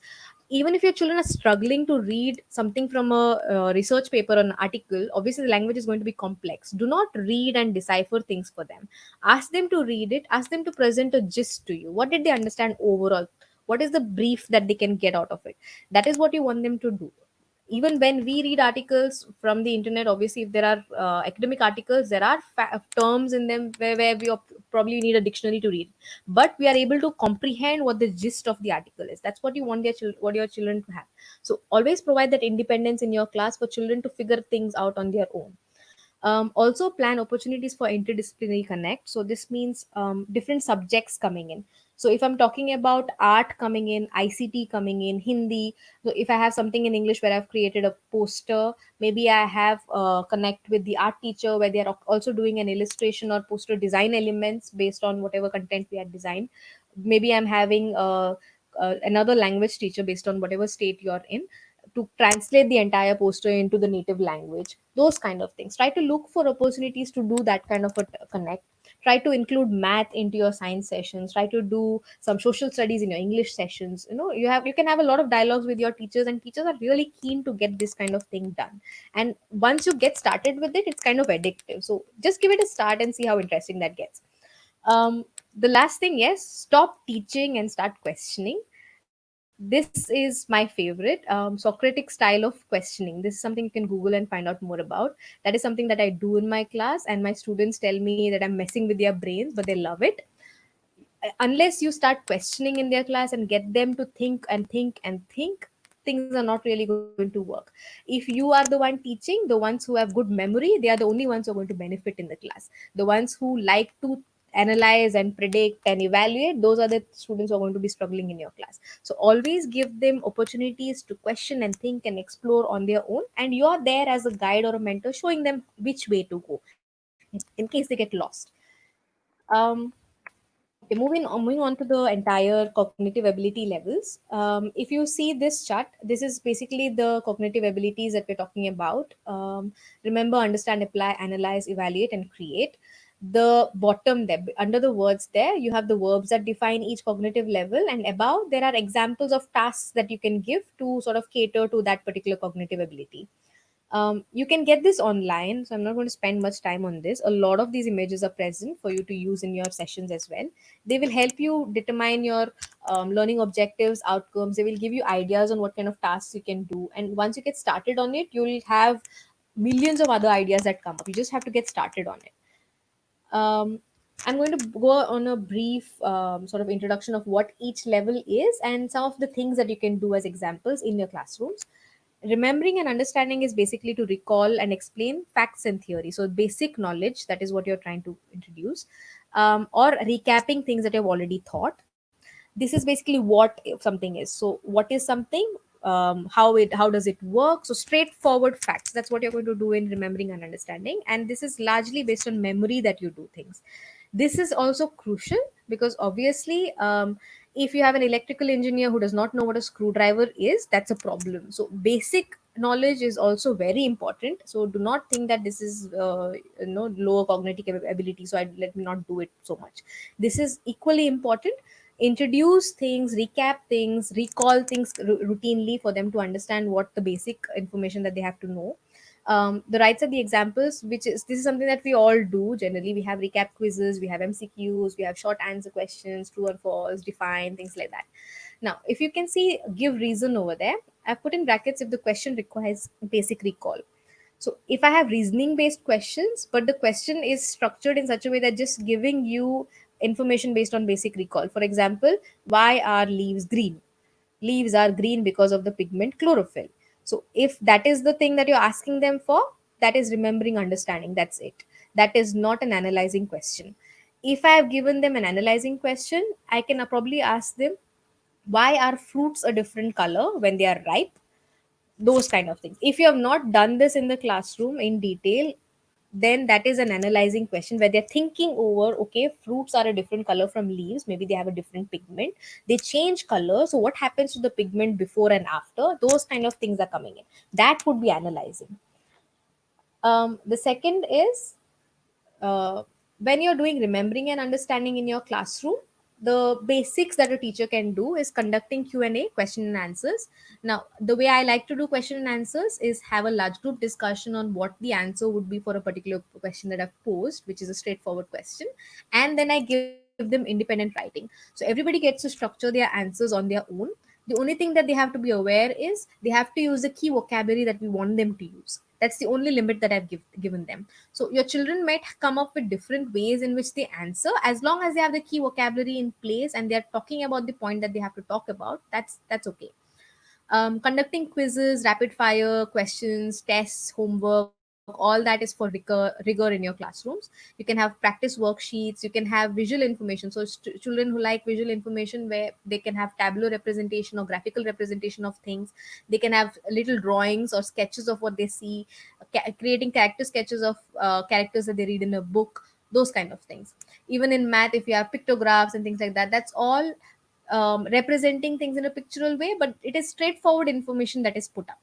Even if your children are struggling to read something from a research paper or an article, obviously the language is going to be complex. Do not read and decipher things for them. Ask them to read it, ask them to present a gist to you. What did they understand overall? What is the brief that they can get out of it? That is what you want them to do. Even when we read articles from the internet, obviously if there are academic articles, there are terms in them where we probably need a dictionary to read, but we are able to comprehend what the gist of the article is. That's what you want what your children to have. So always provide that independence in your class for children to figure things out on their own. Also plan opportunities for interdisciplinary connect. So this means different subjects coming in. So if I'm talking about art coming in, ICT coming in, Hindi, so if I have something in English where I've created a poster, maybe I have connect with the art teacher where they are also doing an illustration or poster design elements based on whatever content we had designed. Maybe I'm having another language teacher based on whatever state you're in to translate the entire poster into the native language. Those kind of things, try to look for opportunities to do that kind of a connect. Try to include math into your science sessions, try to do some social studies in your English sessions. You can have a lot of dialogues with your teachers, and teachers are really keen to get this kind of thing done. And once you get started with it, it's kind of addictive, so just give it a start and see how interesting that gets. The last thing, yes, stop teaching and start questioning. This is my favorite, Socratic style of questioning. This is something you can Google and find out more about. That is something that I do in my class, and my students tell me that I'm messing with their brains, but they love it. Unless you start questioning in their class and get them to think and think and think, things are not really going to work. If you are the one teaching, the ones who have good memory, they are the only ones who are going to benefit in the class. The ones who like to analyze and predict and evaluate, those are the students who are going to be struggling in your class. So always give them opportunities to question and think and explore on their own, and you are there as a guide or a mentor showing them which way to go in case they get lost. um, Okay, moving on to the entire cognitive ability levels. If you see this chart, this is basically the cognitive abilities that we're talking about. Remember, understand, apply, analyze, evaluate, and create. The bottom there, under the words there, you have the verbs that define each cognitive level, and above there are examples of tasks that you can give to sort of cater to that particular cognitive ability. You can get this online, so I'm not going to spend much time on this. A lot of these images are present for you to use in your sessions as well. They will help you determine your learning objectives, outcomes. They will give you ideas on what kind of tasks you can do. And once you get started on it, you'll have millions of other ideas that come up. You just have to get started on it. um, I'm going to go on a brief sort of introduction of what each level is and some of the things that you can do as examples in your classrooms. Remembering and understanding is basically to recall and explain facts and theory. So, basic knowledge, that is what you're trying to introduce, or recapping things that you've already thought. This is basically what something is. So, what is something? How does it work? So, straightforward facts. That's what you're going to do in remembering and understanding. And this is largely based on memory that you do things. This is also crucial because obviously, if you have an electrical engineer who does not know what a screwdriver is, that's a problem. So basic knowledge is also very important. So do not think that this is lower cognitive ability, so let me not do it so much. This is equally important. Introduce things, recap things, recall things routinely for them to understand what the basic information that they have to know. The rights are the examples, which is this is something that we all do generally. We have recap quizzes, we have MCQs, we have short answer questions, true or false, define, things like that. Now, if you can see, give reason over there. I've put in brackets if the question requires basic recall. So if I have reasoning based questions, but the question is structured in such a way that just giving you information based on basic recall. For example, why are leaves green? Leaves are green because of the pigment chlorophyll. So if that is the thing that you're asking them for, that is remembering, understanding. That's it. That is not an analyzing question. If I have given them an analyzing question, I can probably ask them, why are fruits a different color when they are ripe? Those kind of things. If you have not done this in the classroom in detail, then that is an analyzing question where they're thinking over, okay, fruits are a different color from leaves, maybe they have a different pigment, they change color, so what happens to the pigment before and after? Those kind of things are coming in. That would be analyzing. The second is, uh, when you're doing remembering and understanding in your classroom, the basics that a teacher can do is conducting Q&A, question and answers. Now, the way I like to do question and answers is have a large group discussion on what the answer would be for a particular question that I've posed, which is a straightforward question, and then I give them independent writing. So everybody gets to structure their answers on their own. The only thing that they have to be aware is they have to use the key vocabulary that we want them to use. That's the only limit that given them. So your children might come up with different ways in which they answer, as long as they have the key vocabulary in place and they're talking about the point that they have to talk about. That's okay. Conducting quizzes, rapid fire questions, tests, homework, all that is for rigor in your classrooms. You can have practice worksheets, you can have visual information. So children who like visual information, where they can have tableau representation or graphical representation of things. They can have little drawings or sketches of what they see, creating character sketches of characters that they read in a book, those kind of things. Even in math, if you have pictographs and things like that, that's all representing things in a pictorial way, but it is straightforward information that is put up.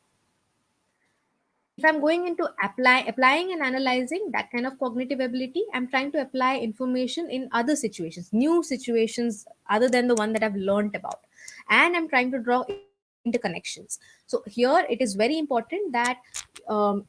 If I'm going into applying and analyzing that kind of cognitive ability, I'm trying to apply information in other situations, new situations other than the one that I've learned about, and I'm trying to draw interconnections. So here it is very important that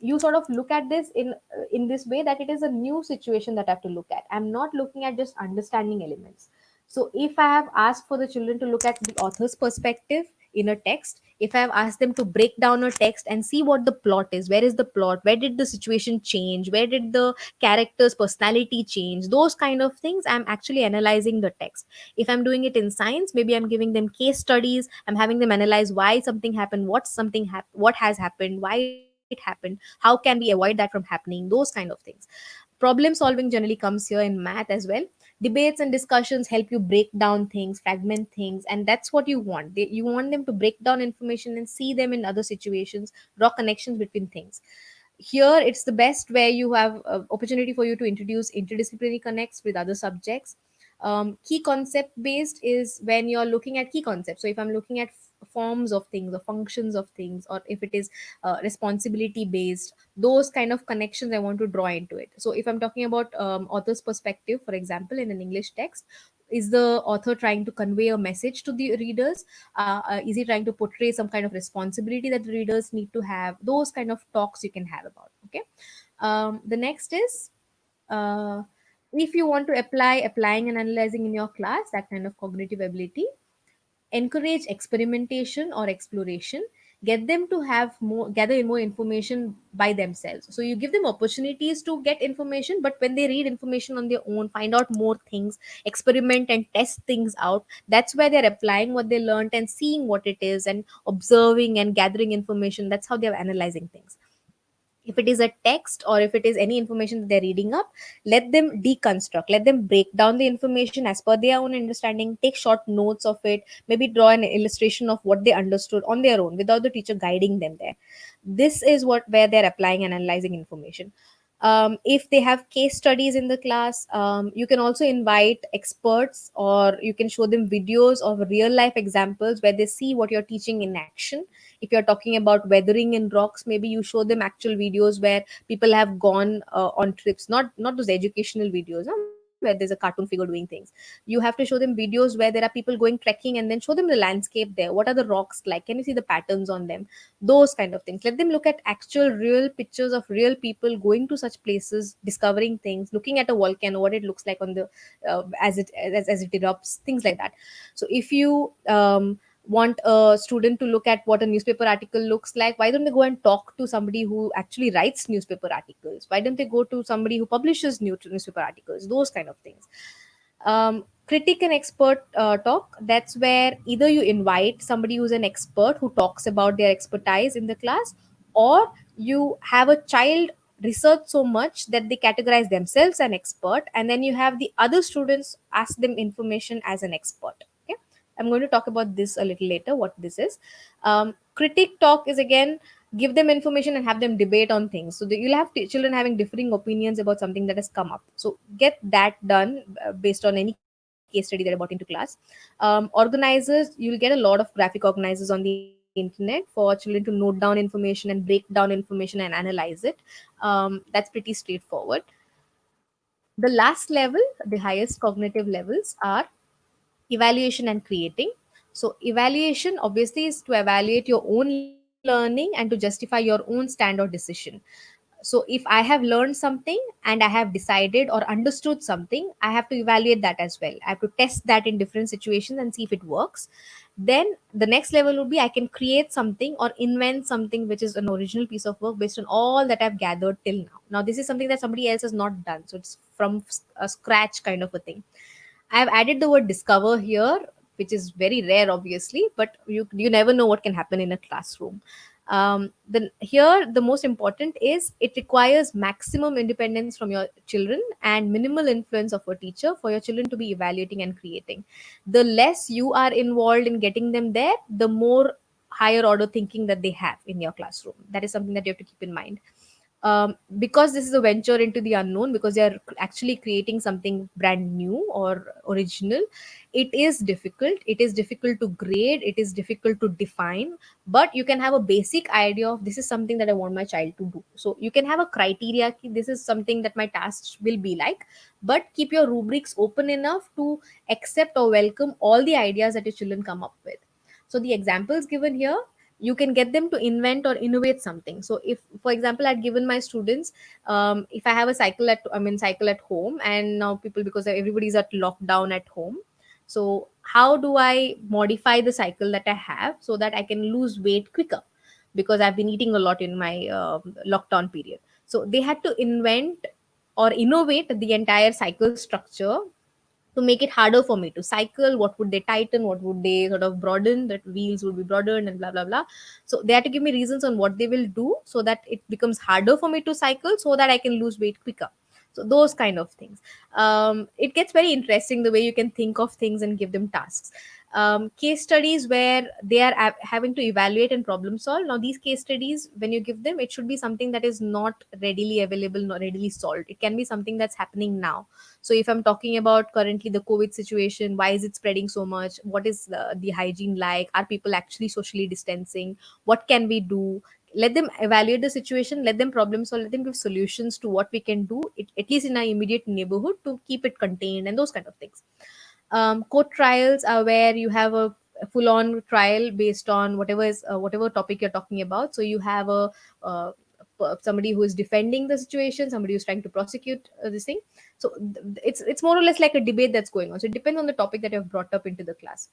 you sort of look at this in this way, that it is a new situation that I have to look at. I'm not looking at just understanding elements. So if I have asked for the children to look at the author's perspective in a text, if I have asked them to break down a text and see what the plot is, where is the plot, where did the situation change, where did the character's personality change, those kind of things, I'm actually analyzing the text. If I'm doing it in science, maybe I'm giving them case studies, I'm having them analyze why something happened, what has happened, why it happened, how can we avoid that from happening, those kind of things. Problem solving generally comes here in math as well. Debates and discussions help you break down things, fragment things, and that's what you want. You want them to break down information and see them in other situations, draw connections between things. Here it's the best where you have opportunity for you to introduce interdisciplinary connects with other subjects. Key concept based is when you're looking at key concepts. So if I'm looking at forms of things or functions of things, or if it is responsibility based, those kind of connections I want to draw into it. So if I'm talking about author's perspective, for example, in an English text, is the author trying to convey a message to the readers? Is he trying to portray some kind of responsibility that the readers need to have? Those kind of talks you can have about. Okay. The next is, uh, if you want to applying and analyzing in your class, that kind of cognitive ability, encourage experimentation or exploration. Get them to have more, gather more information by themselves. So you give them opportunities to get information, but when they read information on their own, find out more things, experiment and test things out, that's where they're applying what they learned and seeing what it is and observing and gathering information. That's how they're analyzing things. If it is a text or if it is any information that they're reading up, let them deconstruct, let them break down the information as per their own understanding, take short notes of it, maybe draw an illustration of what they understood on their own without the teacher guiding them there. This is what where they're applying and analyzing information. If they have case studies in the class, you can also invite experts, or you can show them videos of real life examples where they see what you're teaching in action. If you're talking about weathering in rocks, maybe you show them actual videos where people have gone on trips, not those educational videos, where there's a cartoon figure doing things. You have to show them videos where there are people going trekking, and then show them the landscape there. What are the rocks like? Can you see the patterns on them? Those kind of things. Let them look at actual real pictures of real people going to such places, discovering things, looking at a volcano, what it looks like on the as it erupts, things like that. So if you want a student to look at what a newspaper article looks like, why don't they go and talk to somebody who actually writes newspaper articles? Why don't they go to somebody who publishes newspaper articles? Those kind of things. Critic and expert talk, that's where either you invite somebody who's an expert who talks about their expertise in the class, or you have a child research so much that they categorize themselves an expert, and then you have the other students ask them information as an expert. Okay, I'm going to talk about this a little later, what this is. Critic talk is again, give them information and have them debate on things. So that you'll have children having differing opinions about something that has come up. So get that done based on any case study that I brought into class. Organizers, you'll get a lot of graphic organizers on the internet for children to note down information and break down information and analyze it. That's pretty straightforward. The last level, the highest cognitive levels, are evaluation and creating. So evaluation obviously is to evaluate your own learning and to justify your own stand or decision. So if I have learned something and I have decided or understood something, I have to evaluate that as well. I have to test that in different situations and see if it works. Then the next level would be, I can create something or invent something which is an original piece of work based on all that I've gathered till now. Now this is something that somebody else has not done, so it's from a scratch kind of a thing. I've added the word discover here, which is very rare, obviously, but you never know what can happen in a classroom. Then here the most important is it requires maximum independence from your children and minimal influence of a teacher for your children to be evaluating and creating. The less you are involved in getting them there, the more higher order thinking that they have in your classroom. That is something that you have to keep in mind. Because this is a venture into the unknown, because they are actually creating something brand new or original, it is difficult to grade, it is difficult to define. But you can have a basic idea of this is something that I want my child to do, so you can have a criteria ki this is something that my tasks will be like. But keep your rubrics open enough to accept or welcome all the ideas that your children come up with. So the examples given here, you can get them to invent or innovate something. So if, for example, I'd given my students, if I have a cycle at home, and now people, because everybody's at lockdown at home, so how do I modify the cycle that I have so that I can lose weight quicker, because I've been eating a lot in my lockdown period. So they had to invent or innovate the entire cycle structure to make it harder for me to cycle. What would they tighten, what would they sort of broaden, that wheels would be broadened and blah blah blah. So they had to give me reasons on what they will do so that it becomes harder for me to cycle so that I can lose weight quicker. So those kind of things. It gets very interesting the way you can think of things and give them tasks. Case studies where they are having to evaluate and problem solve. Now these case studies, when you give them, it should be something that is not readily available, not readily solved. It can be something that's happening now. So if I'm talking about currently the COVID situation, why is it spreading so much? What is the hygiene like? Are people actually socially distancing? What can we do? Let them evaluate the situation, let them problem solve, let them give solutions to what we can do, at least in our immediate neighborhood, to keep it contained and those kind of things. Court trials are where you have a full on trial based on whatever topic you're talking about. So you have a somebody who is defending the situation, somebody who's trying to prosecute this thing. So it's more or less like a debate that's going on. So it depends on the topic that you have brought up into the class.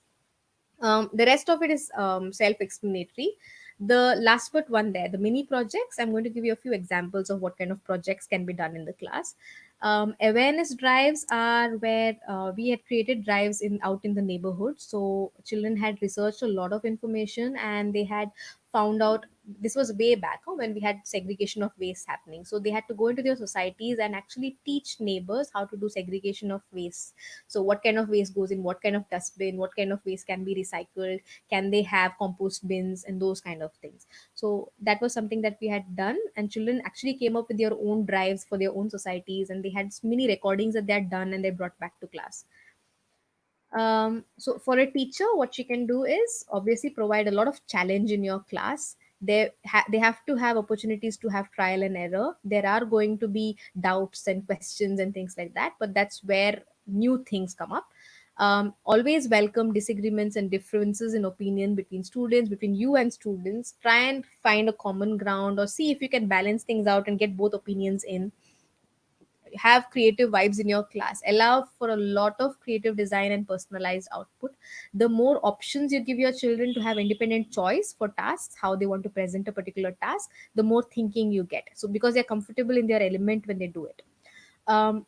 The rest of it is self-explanatory. The last but one there, the mini projects, I'm going to give you a few examples of what kind of projects can be done in the class. Awareness drives are where we had created drives in out in the neighborhood. So children had researched a lot of information and they had found out, this was way back when we had segregation of waste happening. So they had to go into their societies and actually teach neighbors how to do segregation of waste. So what kind of waste goes in what kind of dustbin, what kind of waste can be recycled, can they have compost bins and those kind of things. So that was something that we had done, and children actually came up with their own drives for their own societies, and they had many recordings that they had done and they brought back to class. So for a teacher, what she can do is obviously provide a lot of challenge in your class. They have to have opportunities to have trial and error. There are going to be doubts and questions and things like that, but that's where new things come up. Always welcome disagreements and differences in opinion between students, between you and students. Try and find a common ground or see if you can balance things out and get both opinions in. Have creative vibes in your class, allow for a lot of creative design and personalized output. The more options you give your children to have independent choice for tasks, how they want to present a particular task, the more thinking you get, so because they're comfortable in their element when they do it.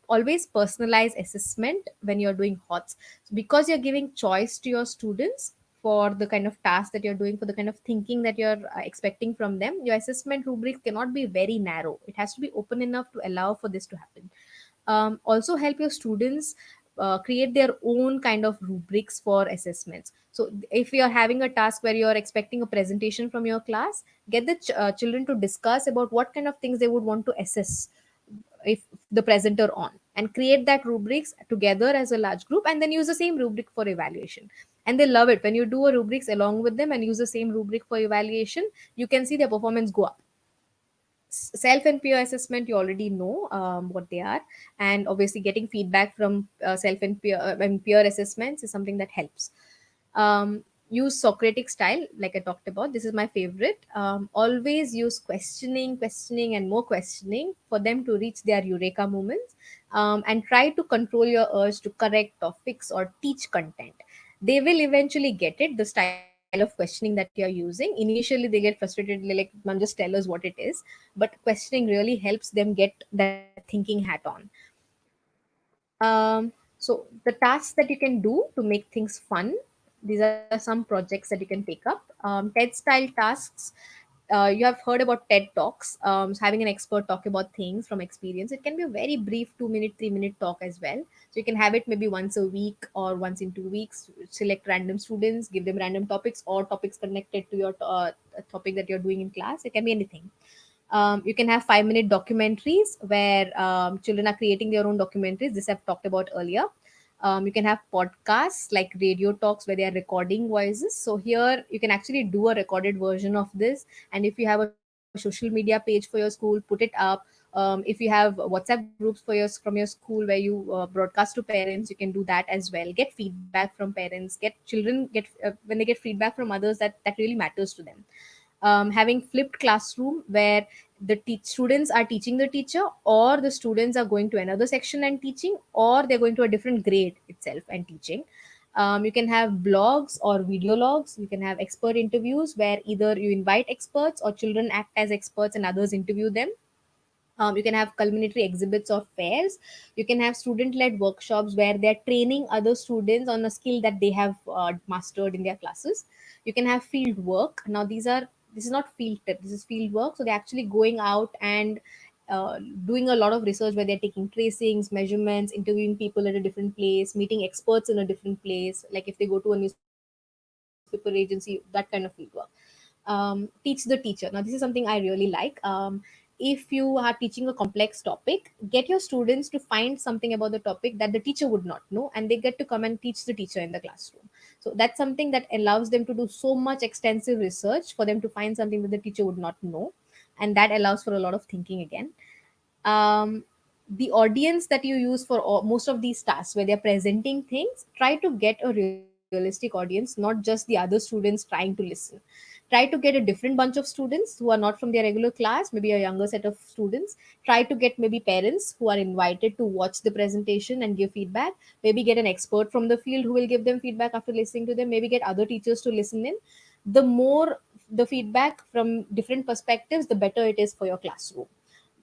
Always personalize assessment when you're doing HOTS. So because you're giving choice to your students for the kind of task that you're doing, for the kind of thinking that you're expecting from them, your assessment rubric cannot be very narrow. It has to be open enough to allow for this to happen. Also help your students create their own kind of rubrics for assessments. So if you're having a task where you're expecting a presentation from your class, get the children to discuss about what kind of things they would want to assess if the presenter on, and create that rubrics together as a large group, and then use the same rubric for evaluation. And they love it when you do a rubrics along with them and use the same rubric for evaluation. You can see their performance go up. Self and peer assessment, you already know what they are, and obviously getting feedback from self and peer assessments is something that helps. Use Socratic style, like I talked about. This is my favorite. Always use questioning and more questioning for them to reach their eureka moments. And try to control your urge to correct or fix or teach content. They will eventually get it, the style of questioning that you're using. Initially they get frustrated, they're like, man, just tell us what it is. But questioning really helps them get that thinking hat on. So the tasks that you can do to make things fun, these are some projects that you can take up. TED style tasks, you have heard about TED Talks, so having an expert talk about things from experience. It can be a very brief 2 minute, 3 minute talk as well. So you can have it maybe once a week or once in 2 weeks. Select random students, give them random topics or topics connected to your topic that you're doing in class. It can be anything. You can have 5 minute documentaries where children are creating their own documentaries. This I've talked about earlier. You can have podcasts like radio talks where they are recording voices. So here you can actually do a recorded version of this. And if you have a social media page for your school, put it up. If you have WhatsApp groups from your school where you broadcast to parents, you can do that as well. Get feedback from parents. Get children get when they get feedback from others, that really matters to them. Having flipped classroom where the students are teaching the teacher, or the students are going to another section and teaching, or they're going to a different grade itself and teaching. You can have blogs or video logs. You can have expert interviews where either you invite experts or children act as experts and others interview them. You can have culminatory exhibits or fairs. You can have student led workshops where they're training other students on a skill that they have mastered in their classes. You can have field work. Now, this is not field trip, this is field work. So they're actually going out and doing a lot of research where they're taking tracings, measurements, interviewing people at a different place, meeting experts in a different place. Like if they go to a newspaper agency, that kind of field work. Teach the teacher. Now, this is something I really like. If you are teaching a complex topic, get your students to find something about the topic that the teacher would not know, and they get to come and teach the teacher in the classroom. So that's something that allows them to do so much extensive research for them to find something that the teacher would not know, and that allows for a lot of thinking again. Um, the audience that you use for most of these tasks where they're presenting things, try to get a realistic audience, not just the other students trying to listen. Try to get a different bunch of students who are not from their regular class, maybe a younger set of students. Try to get maybe parents who are invited to watch the presentation and give feedback. Maybe get an expert from the field who will give them feedback after listening to them. Maybe get other teachers to listen in. The more the feedback from different perspectives, the better it is for your classroom.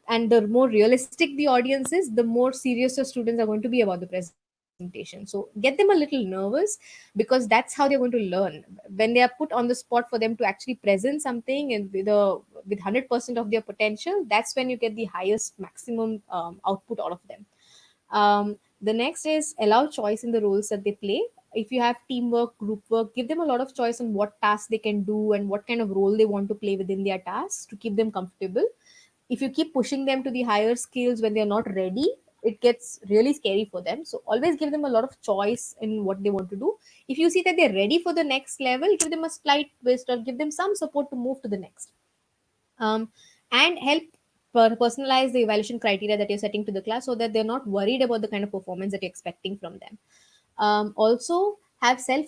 And the more realistic the audience is, the more serious the students are going to be about the presentation. So get them a little nervous, because that's how they're going to learn. When they are put on the spot for them to actually present something and with 100% of their potential, that's when you get the highest maximum output out of them. The next is allow choice in the roles that they play. If you have teamwork, group work, give them a lot of choice on what tasks they can do and what kind of role they want to play within their tasks to keep them comfortable. If you keep pushing them to the higher skills when they're not ready, it gets really scary for them. So always give them a lot of choice in what they want to do. If you see that they're ready for the next level, give them a slight twist or give them some support to move to the next. And help personalize the evaluation criteria that you're setting to the class so that they're not worried about the kind of performance that you're expecting from them. Also, have self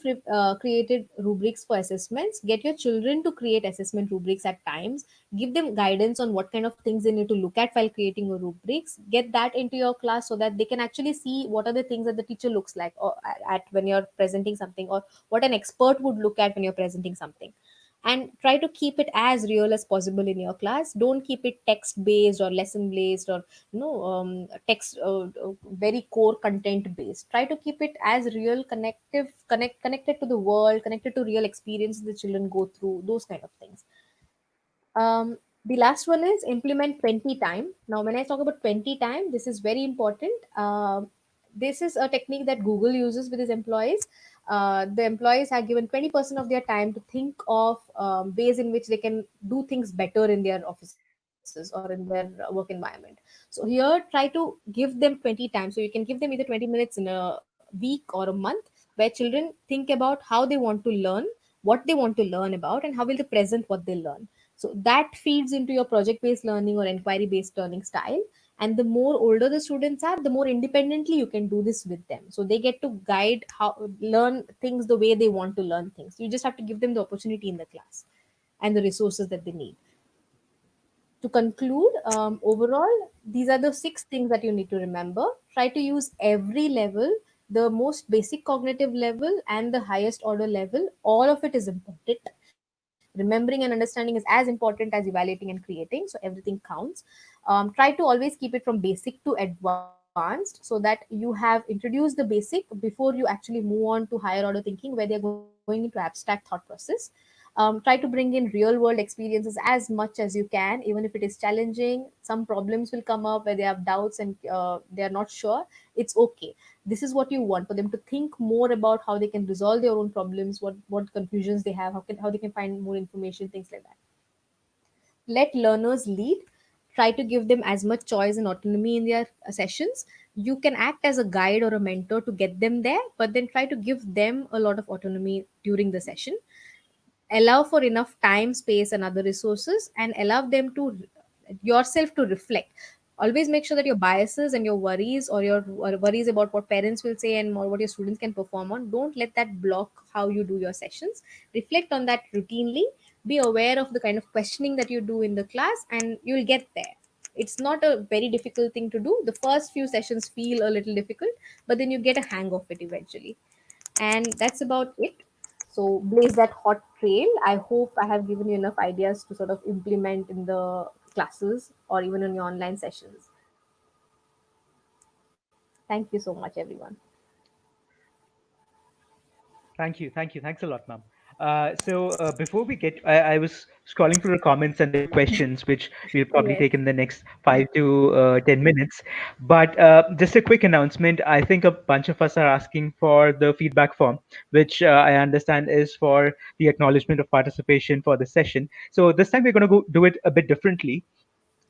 created rubrics for assessments. Get your children to create assessment rubrics at times. Give them guidance on what kind of things they need to look at while creating a rubrics. Get that into your class so that they can actually see what are the things that the teacher looks like or at when you're presenting something, or what an expert would look at when you're presenting something. And try to keep it as real as possible in your class. Don't keep it text based or lesson based, or text very core content based. Try to keep it as real, connected to the world, connected to real experiences the children go through, those kind of things. The last one is implement 20 time. Now, when I talk about 20 time, this is very important. This is a technique that Google uses with its employees. The employees are given 20% of their time to think of ways in which they can do things better in their offices or in their work environment. So here, try to give them 20 times. So you can give them either 20 minutes in a week or a month, where children think about how they want to learn, what they want to learn about, and how will they present what they learn. So that feeds into your project based learning or inquiry based learning style. And the more older the students are, the more independently you can do this with them. So they get to guide how learn things the way they want to learn things. You just have to give them the opportunity in the class and the resources that they need. To conclude, overall, these are the 6 things that you need to remember. Try to use every level, the most basic cognitive level and the highest order level. All of it is important. Remembering and understanding is as important as evaluating and creating, so everything counts. Try to always keep it from basic to advanced so that you have introduced the basic before you actually move on to higher order thinking, where they're going into abstract thought process. Try to bring in real world experiences as much as you can, even if it is challenging. Some problems will come up where they have doubts and they are not sure. It's okay. This is what you want, for them to think more about how they can resolve their own problems, what confusions they have, how they can find more information, things like that. Let learners lead. Try to give them as much choice and autonomy in their sessions. You can act as a guide or a mentor to get them there, but then try to give them a lot of autonomy during the session. Allow for enough time, space, and other resources, and allow them to yourself to reflect. Always make sure that your biases and your worries, or worries about what parents will say and more what your students can perform on, don't let that block how you do your sessions. Reflect on that routinely. Be aware of the kind of questioning that you do in the class, and you'll get there. It's not a very difficult thing to do. The first few sessions feel a little difficult, but then you get a hang of it eventually. And that's about it. So blaze that hot trail. I hope I have given you enough ideas to sort of implement in the classes or even in your online sessions. Thank you so much, everyone. Thank you. Thank you. Thanks a lot, ma'am. So before we get, I was scrolling through the comments and there were questions which we'll probably Yes. take in the next 5 to 10 minutes. But just a quick announcement. I think a bunch of us are asking for the feedback form, which I understand is for the acknowledgement of participation for the session. So this time we're going to go do it a bit differently.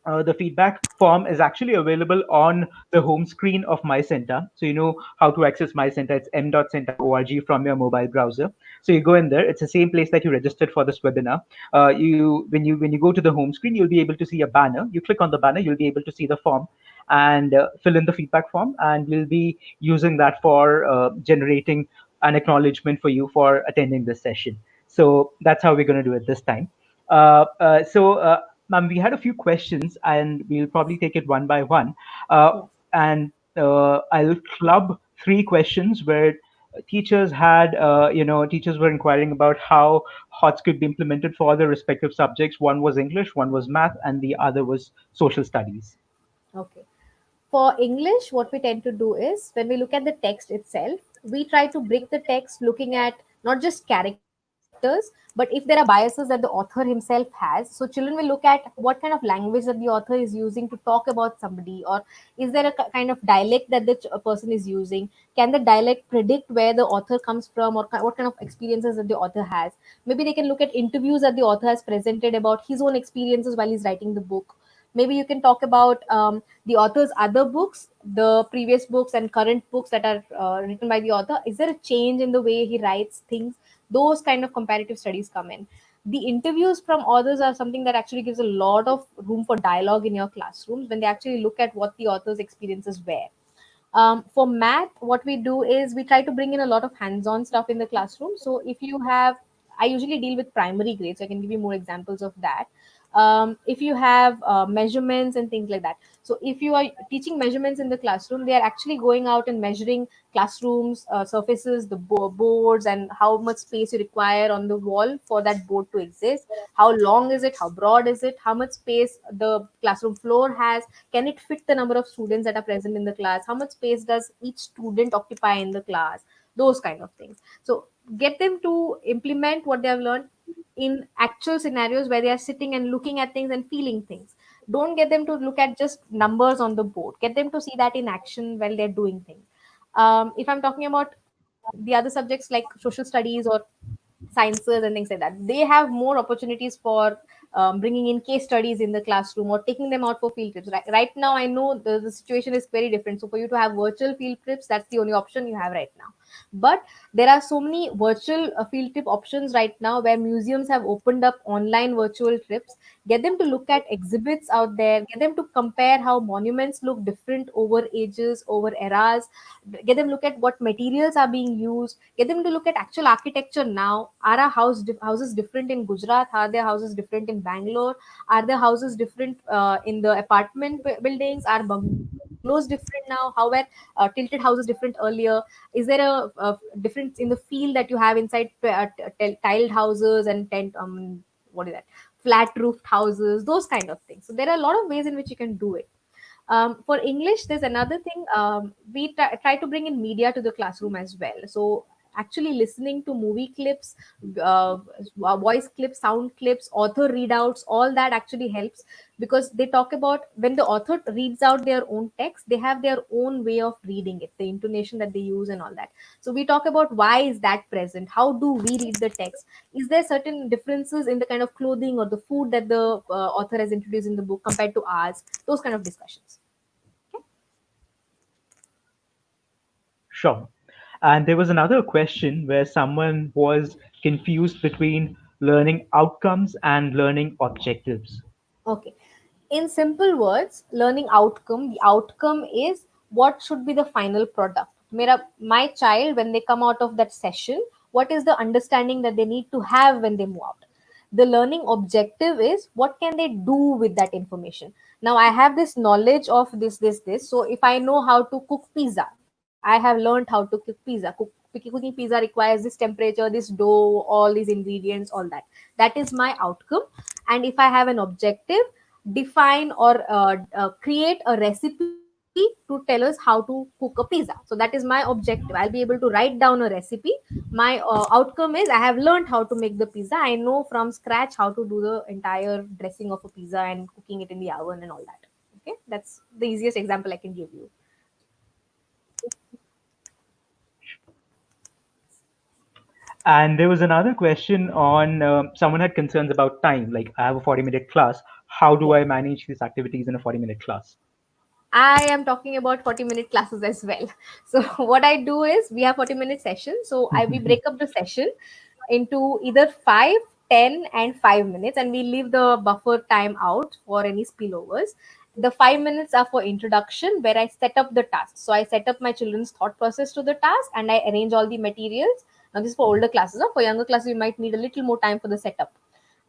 The feedback form is actually available on the home screen of My CENTA. So you know how to access My CENTA. It's m.centa.org from your mobile browser. So you go in there. It's the same place that you registered for this webinar. When you go to the home screen, you'll be able to see a banner. You click on the banner, you'll be able to see the form and fill in the feedback form, and we'll be using that for generating an acknowledgement for you for attending this session. So that's how we're going to do it this time. Ma'am, we had a few questions, and we'll probably take it one by one. Uh, Yes. and I'll club three questions where teachers were inquiring about how HOTS could be implemented for their respective subjects. One was English, one was math, and the other was social studies. Okay. For English, what we tend to do is when we look at the text itself, we try to break the text looking at not just characters, but if there are biases that the author himself has. So children will look at what kind of language that the author is using to talk about somebody, or is there a kind of dialect that the person is using? Can the dialect predict where the author comes from, or what kind of experiences that the author has? Maybe they can look at interviews that the author has presented about his own experiences while he's writing the book. Maybe you can talk about the author's other books, the previous books and current books that are written by the author. Is there a change in the way he writes things? Those kind of comparative studies come in. The interviews from authors are something that actually gives a lot of room for dialogue in your classrooms when they actually look at what the author's experiences were. For math, what we do is we try to bring in a lot of hands-on stuff in the classroom. So if you have, I usually deal with primary grades, so I can give you more examples of that. If you have measurements and things like that, so if you are teaching measurements in the classroom, they are actually going out and measuring classrooms, surfaces, the boards, and how much space you require on the wall for that board to exist. How long is it? How broad is it? How much space the classroom floor has? Can it fit the number of students that are present in the class? How much space does each student occupy in the class? Those kind of things. So get them to implement what they have learned in actual scenarios where they are sitting and looking at things and feeling things. Don't get them to look at just numbers on the board. Get them to see that in action while they're doing things. If I'm talking about the other subjects like social studies or sciences and things like that, they have more opportunities for bringing in case studies in the classroom or taking them out for field trips. Right now, I know the situation is very different. So for you to have virtual field trips, that's the only option you have right now. But there are so many virtual field trip options right now where museums have opened up online virtual trips. Get them to look at exhibits out there. Get them to compare how monuments look different over ages, over eras. Get them to look at what materials are being used. Get them to look at actual architecture now. Are our houses different in Gujarat? Are their houses different in Bangalore? Are their houses different in the apartment buildings? Are bungalows different now? How were tilted houses different earlier? Is there a difference in the feel that you have inside tiled houses and tent what is that, flat roofed houses, those kind of things? So there are a lot of ways in which you can do it. For English, there's another thing. We try to bring in media to the classroom as well. So actually listening to movie clips, uh, voice clips, sound clips, author readouts, all that actually helps, because they talk about when the author reads out their own text, they have their own way of reading it, the intonation that they use and all that. So we talk about why is that present, how do we read the text, is there certain differences in the kind of clothing or the food that the author has introduced in the book compared to ours, those kind of discussions. Sure. And there was another question where someone was confused between learning outcomes and learning objectives. Okay. In simple words, learning outcome, the outcome is what should be the final product. My child, when they come out of that session, what is the understanding that they need to have when they move out? The learning objective is what can they do with that information. Now, I have this knowledge of this. So, if I know how to cook pizza, I have learned how to cook pizza. Cooking pizza requires this temperature, this dough, all these ingredients, all that. That is my outcome. And if I have an objective, define or create a recipe to tell us how to cook a pizza. So that is my objective. I'll be able to write down a recipe. My outcome is I have learned how to make the pizza. I know from scratch how to do the entire dressing of a pizza and cooking it in the oven and all that. Okay, that's the easiest example I can give you. And there was another question on someone had concerns about time. Like, I have a 40-minute class. How do Yes. I manage these activities in a 40-minute class? I am talking about 40-minute classes as well. So what I do is we have 40-minute sessions. So we break up the session into either 5, 10, and 5 minutes, and we leave the buffer time out for any spillovers. The 5 minutes are for introduction, where I set up the task. So I set up my children's thought process to the task, and I arrange all the materials. Now this is for older classes. For younger classes, you might need a little more time for the setup.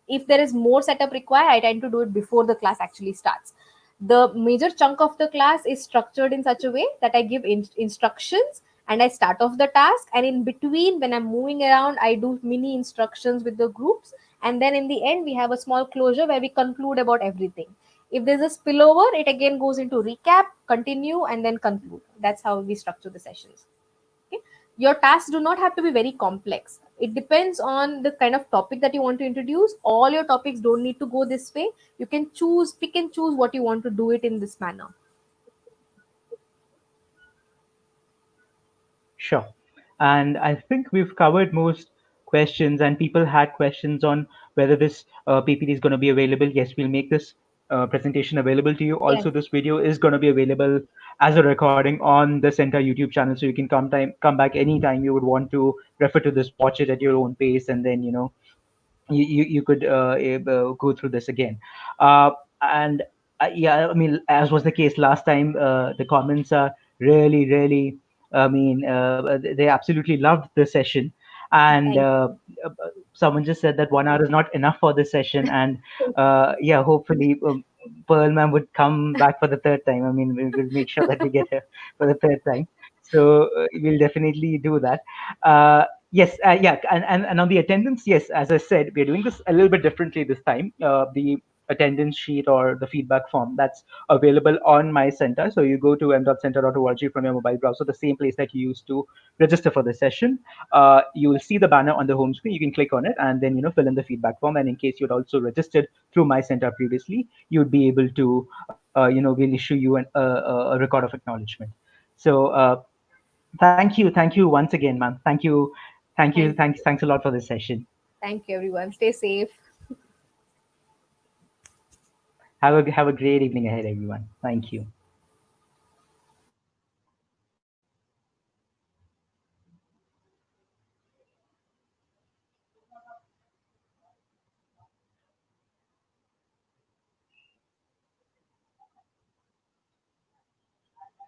If there is more setup required, I tend to do it before the class actually starts. The major chunk of the class is structured in such a way that I give instructions and I start off the task, and in between when I'm moving around I do mini instructions with the groups, and then in the end we have a small closure where we conclude about everything. If there's a spillover, it again goes into recap, continue, and then conclude. That's how we structure the sessions. Okay. Your tasks do not have to be very complex. It depends on the kind of topic that you want to introduce. All your topics don't need to go this way. You can choose, pick and choose what you want to do it in this manner. Sure. And I think we've covered most questions, and people had questions on whether this PPT is going to be available. Yes, we'll make this presentation available to you. Yes. Also, this video is going to be available as a recording on the CENTA YouTube channel, so you can come back anytime you would want to refer to this, watch it at your own pace, and then you could go through this again. And yeah, I mean, as was the case last time, the comments are really, I mean, they absolutely loved the session. And Thank uh, someone just said that 1 hour is not enough for this session. And yeah, hopefully Pearl ma'am would come back for the third time. I mean, we'll make sure that we get her for the third time. So we'll definitely do that. Yes, yeah, and on the attendance, yes, as I said, we're doing this a little bit differently this time. The attendance sheet or the feedback form, that's available on my center. So you go to m.center.org from your mobile browser, the same place that you used to register for the session. You will see the banner on the home screen. You can click on it and then fill in the feedback form. And in case you'd also registered through my center previously, you'd be able to we'll issue you a record of acknowledgement. So thank you once again, ma'am. thank Thanks a lot for this session. thank you everyone. Stay safe. Have a great evening ahead, everyone. Thank you.